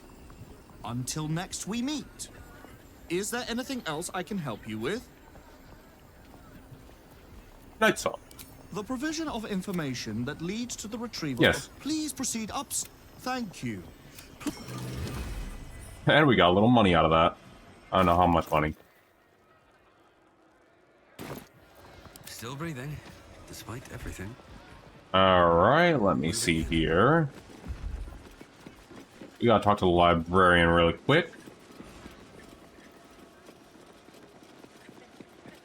Until next we meet. Is there anything else I can help you with?
Night Song.
The provision of information that leads to the retrieval
Yes.
of... Please proceed up... Thank you.
And we got a little money out of that. I don't know how much money.
Still breathing, despite everything.
Alright, let me see here. We gotta talk to the librarian really quick.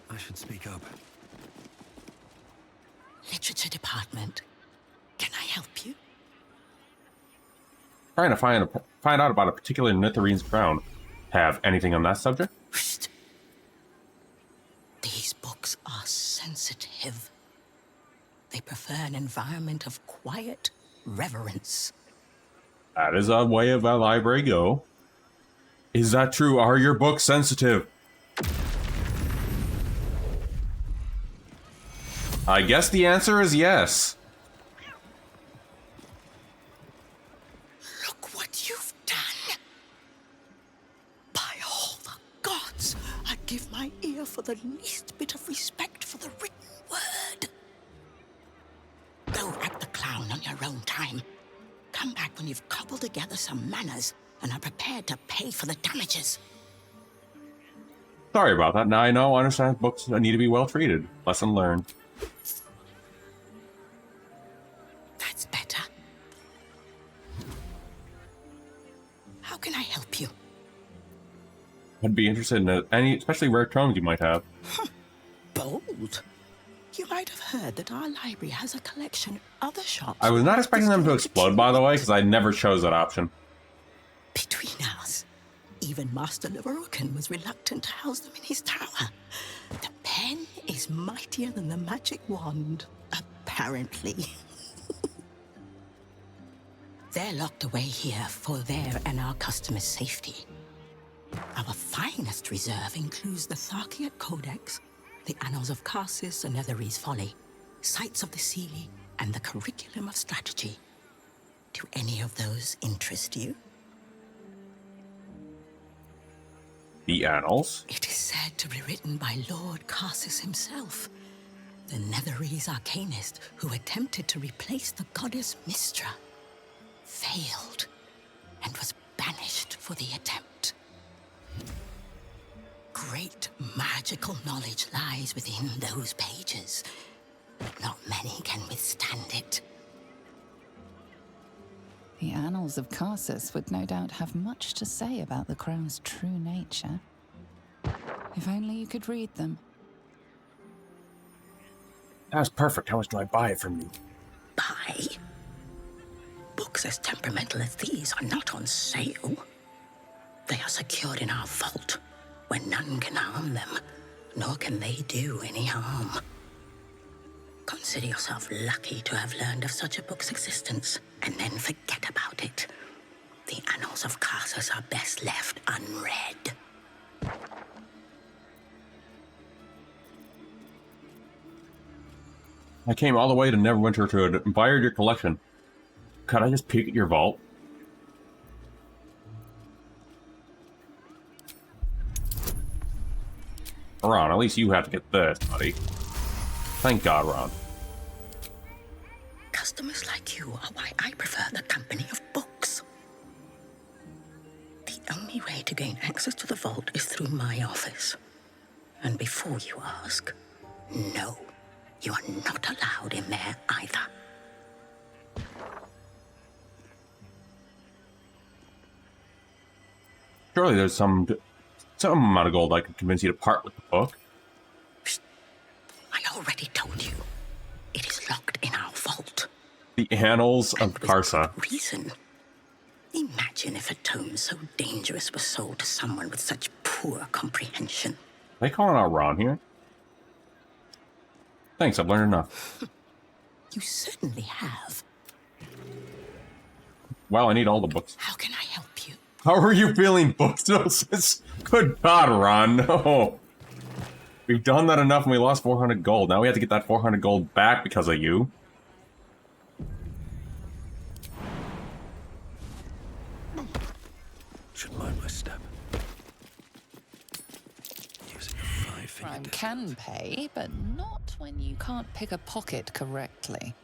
I should speak up.
Literature department. Can I help you?
Trying to find out about a particular Nitharine's crown. Have anything on that subject?
These books are sensitive. They prefer an environment of quiet reverence.
That is a way of a library go. Is that true? Are your books sensitive? I guess the answer is yes.
Look what you've done. By all the gods, I'd give my ear for the least bit of respect for the written word. Go at the clown on your own time. Come back when you've cobbled together some manners and are prepared to pay for the damages.
Sorry about that. Now I know, understand books need to be well treated. Lesson learned.
That's better. How can I help you?
I'd be interested in any, especially rare tomes you might have.
Bold. You might have heard that our library has a collection other shops.
I was not expecting them to explode, by the way, because I never chose that option.
Between us, even Master Leroican was reluctant to house them in his tower. The pen is mightier than the magic wand, apparently. They're locked away here for their and our customers' safety. Our finest reserve includes the Tharkiat Codex, the Annals of Karsus and Netherese Folly, Sights of the Seelie, and the Curriculum of Strategy. Do any of those interest you?
The Annals?
It is said to be written by Lord Karsus himself, the Netherese arcanist who attempted to replace the goddess Mystra, failed, and was banished for the attempt. Great magical knowledge lies within those pages, but not many can withstand it.
The Annals of Karsus would no doubt have much to say about the crown's true nature. If only you could read them.
That's perfect. How much do I buy it from you?
Buy? Books as temperamental as these are not on sale. They are secured in our vault, where none can harm them, nor can they do any harm. Consider yourself lucky to have learned of such a book's existence, and then forget about it. The Annals of Karsus are best left unread.
I came all the way to Neverwinter to admire your collection. Could I just peek at your vault? Ron, at least you have to get this, buddy. Thank God, Ron.
Customers like you are why I prefer the company gain access to the vault is through my office. And before you ask, no, you are not allowed in there either.
Surely there's some amount of gold I could convince you to part with the book.
I already told you. It is locked in our vault.
The Annals of Karsa.
Reason. Imagine if a tome so dangerous was sold to someone with such poor comprehension.
Are they calling out Ron here? Thanks, I've learned enough.
You certainly have.
Wow, I need all the books.
How can I help you?
How are you feeling, Bookstoses? Good God, Ron, no. We've done that enough and we lost 400 gold. Now we have to get that 400 gold back because of you.
Should mind my step. Using a 5-finger
Crime can pay, but not when you can't pick a pocket correctly.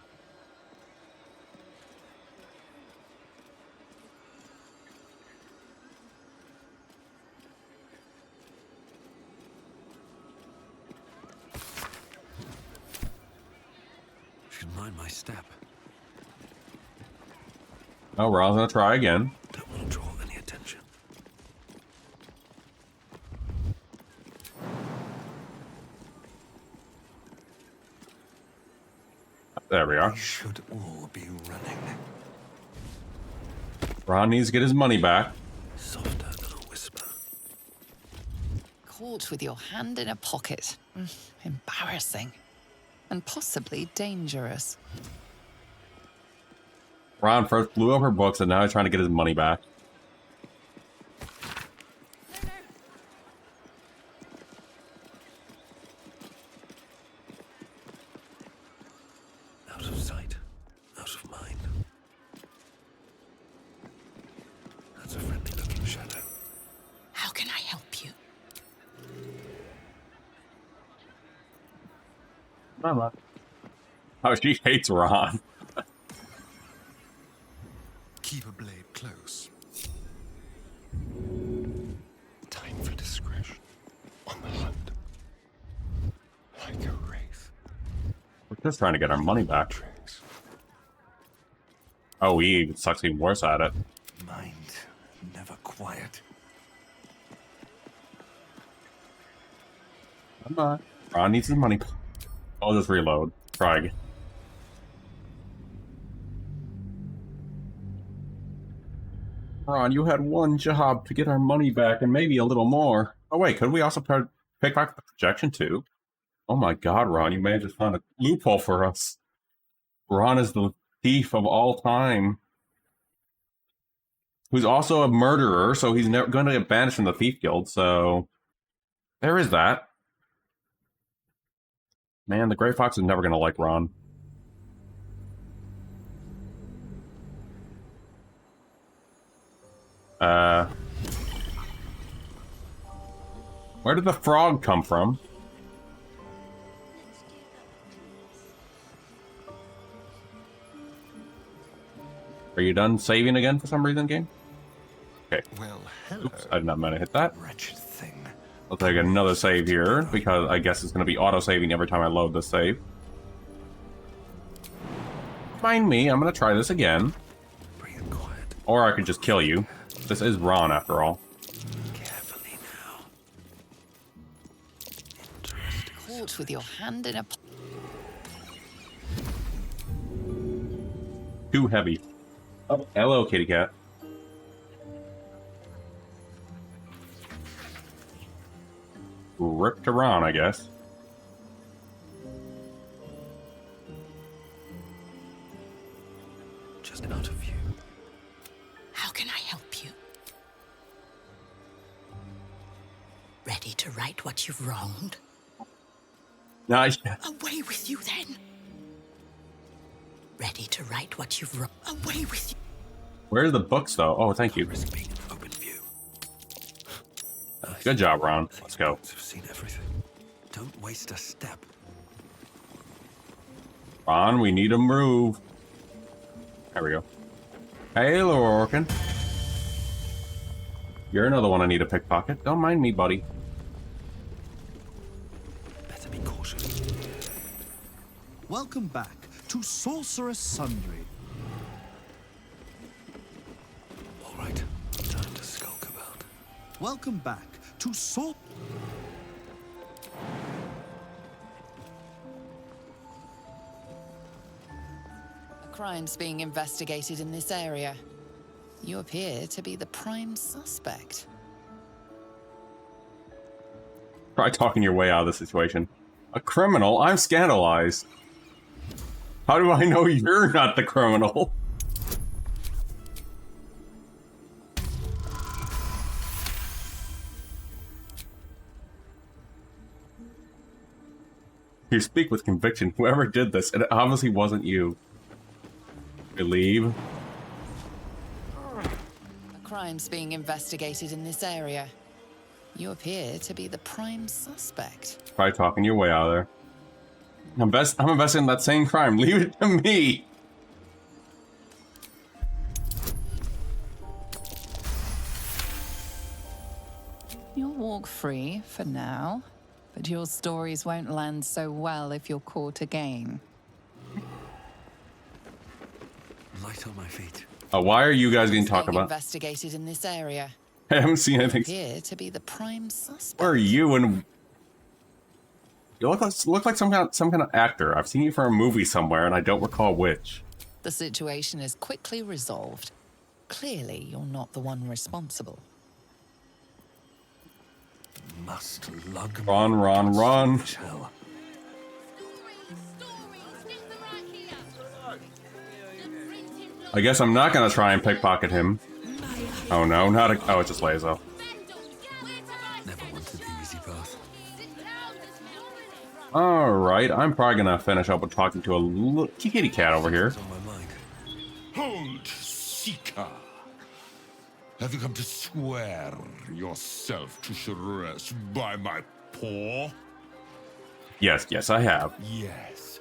Should mind my step.
Oh, Ron's gonna try again.
Don't want to draw any attention.
There we are.
We should all be running.
Ron needs to get his money back.
Softer than a whisper.
Caught with your hand in a pocket. Embarrassing. And possibly dangerous.
Ron first blew up her books and now he's trying to get his money back.
Out of sight, out of mind. That's a friendly looking shadow.
How can I help you?
Mama. Oh, she hates Ron.
Keep a blade close. Time for discretion. On the hunt. Like a wraith.
We're just trying to get our money back. Oh, he even sucks even worse at it.
Mind never quiet.
Come on. Ron needs his money. I'll just reload. Try again. Ron, you had one job to get our money back and maybe a little more. Oh wait, could we also pick back the projection too? Oh my god, Ron, you may have just found a loophole for us. Ron is the thief of all time. Who's also a murderer, so he's never going to get banished from the Thief Guild, so... There is that. Man, the Grey Fox is never going to like Ron. Where did the frog come from? Are you done saving again for some reason, game? Okay.
Well, hello.
Oops, I did not mean to hit that.
Wretched thing.
I'll take another save here, because I guess it's going to be auto-saving every time I load the save. Find me, I'm going to try this again.
Bring it quiet.
Or I could just kill you. This is Ron, after all.
Carefully now.
Caught with your hand in a...
Too heavy. Oh, hello, kitty cat. Rip to Ron, I guess.
Just out of view.
How can I help you? Ready to right what you've wronged?
Nice.
Away with you, then. Ready to right what you've wronged? Away with you.
Where's the books, though? Oh, thank you.
Open view.
Good job, Ron. Let's go.
I've seen everything. Don't waste a step.
Ron, we need to move. There we go. Hey, Lorcan. You're another one I need to pickpocket. Don't mind me, buddy.
Better be cautious. Welcome back to Sorceress Sundry.
All right, time to skulk about.
Welcome back to
A crime's being investigated in this area. You appear to be the prime suspect.
Try talking your way out of the situation. A criminal? I'm scandalized. How do I know you're not the criminal? You speak with conviction. Whoever did this, it obviously wasn't you. Believe.
A crime's being investigated in this area. You appear to be the prime suspect.
Try talking your way out of there. I'm invested in that same crime. Leave it to me.
You'll walk free for now, but your stories won't land so well if you're caught again.
Light on my feet.
Why are you guys getting talked about?
Investigated in this area.
I haven't seen anything.
You appear to be the prime suspect.
Where are you? And you look like some kind of actor. I've seen you for a movie somewhere, and I don't recall which.
The situation is quickly resolved. Clearly, you're not the one responsible.
Must lug
Run, run, run.
Hell.
I guess I'm not gonna try and pickpocket him. Oh no, not a. Oh, it's just Lazo.
Never wanted the easy path.
Alright, I'm probably gonna finish up with talking to a little kitty cat over here.
Hold, Seeker. Have you come to swear yourself to Shress by my paw?
Yes, I have.
Yes.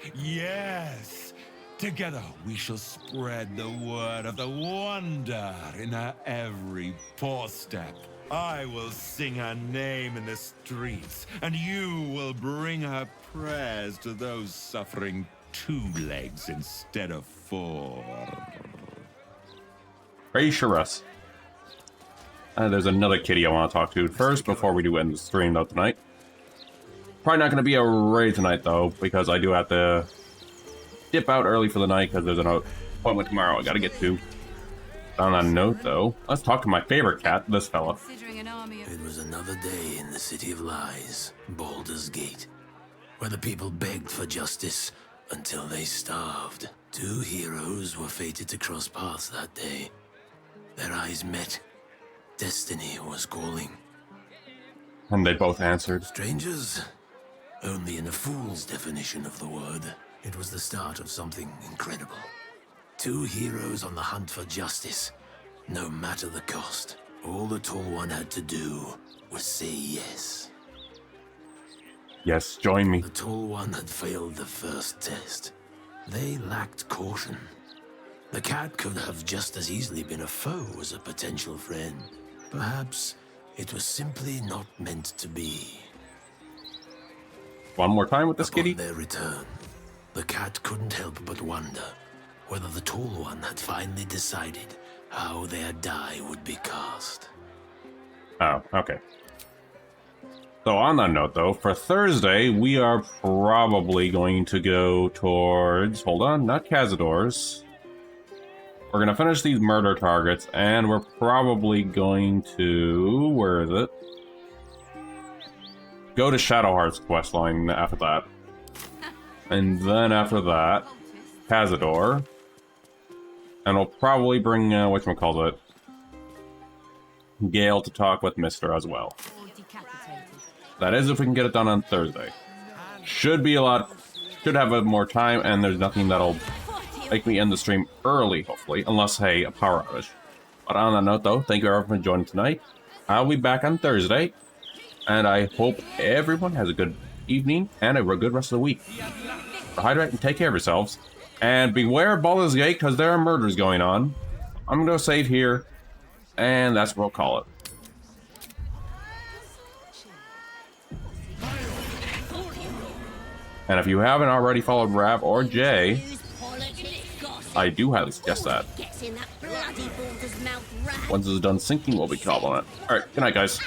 Together we shall spread the word of the wonder in her every paw step. I will sing her name in the streets, and you will bring her prayers to those suffering 2 legs instead of 4.
Pray Shress. There's another kitty I want to talk to first before we do end the stream though tonight. Probably not going to be a raid tonight though, because I do have to dip out early for the night because there's an appointment tomorrow I got to get to. On that note though, let's talk to my favorite cat, this fella.
It was another day in the City of Lies, Baldur's Gate, where the people begged for justice until they starved. 2 heroes were fated to cross paths that day. Their eyes met. Destiny was calling.
And they both answered.
Strangers? Only in a fool's definition of the word. It was the start of something incredible. 2 heroes on the hunt for justice, no matter the cost. All the Tall One had to do was say yes.
Yes, join me.
The Tall One had failed the first test. They lacked caution. The cat could have just as easily been a foe as a potential friend. Perhaps it was simply not meant to be.
One more time with this kitty?
Upon their return, the cat couldn't help but wonder whether the Tall One had finally decided how their die would be cast.
Oh, okay. So on that note though, for Thursday, we are probably going to go towards, hold on, not Cazador's. We're going to finish these murder targets, and we're probably going to, where is it? Go to Shadowheart's questline after that. And then after that, Cazador. And we'll probably bring, whatchamacallit, Gale to talk with Mister as well. That is if we can get it done on Thursday. Should be a lot, should have more time, and there's nothing that'll make me end the stream early, hopefully, unless, hey, a power outage. But on that note, though, thank you everyone for joining tonight. I'll be back on Thursday, and I hope everyone has a good evening and a good rest of the week. Hydrate and take care of yourselves, and beware of Baldur's Gate, because there are murders going on. I'm going to save here, and that's what we'll call it. And if you haven't already followed Rav or Jay, I do highly suggest that. Once it's done syncing, we'll be calling it. Alright, good night, guys.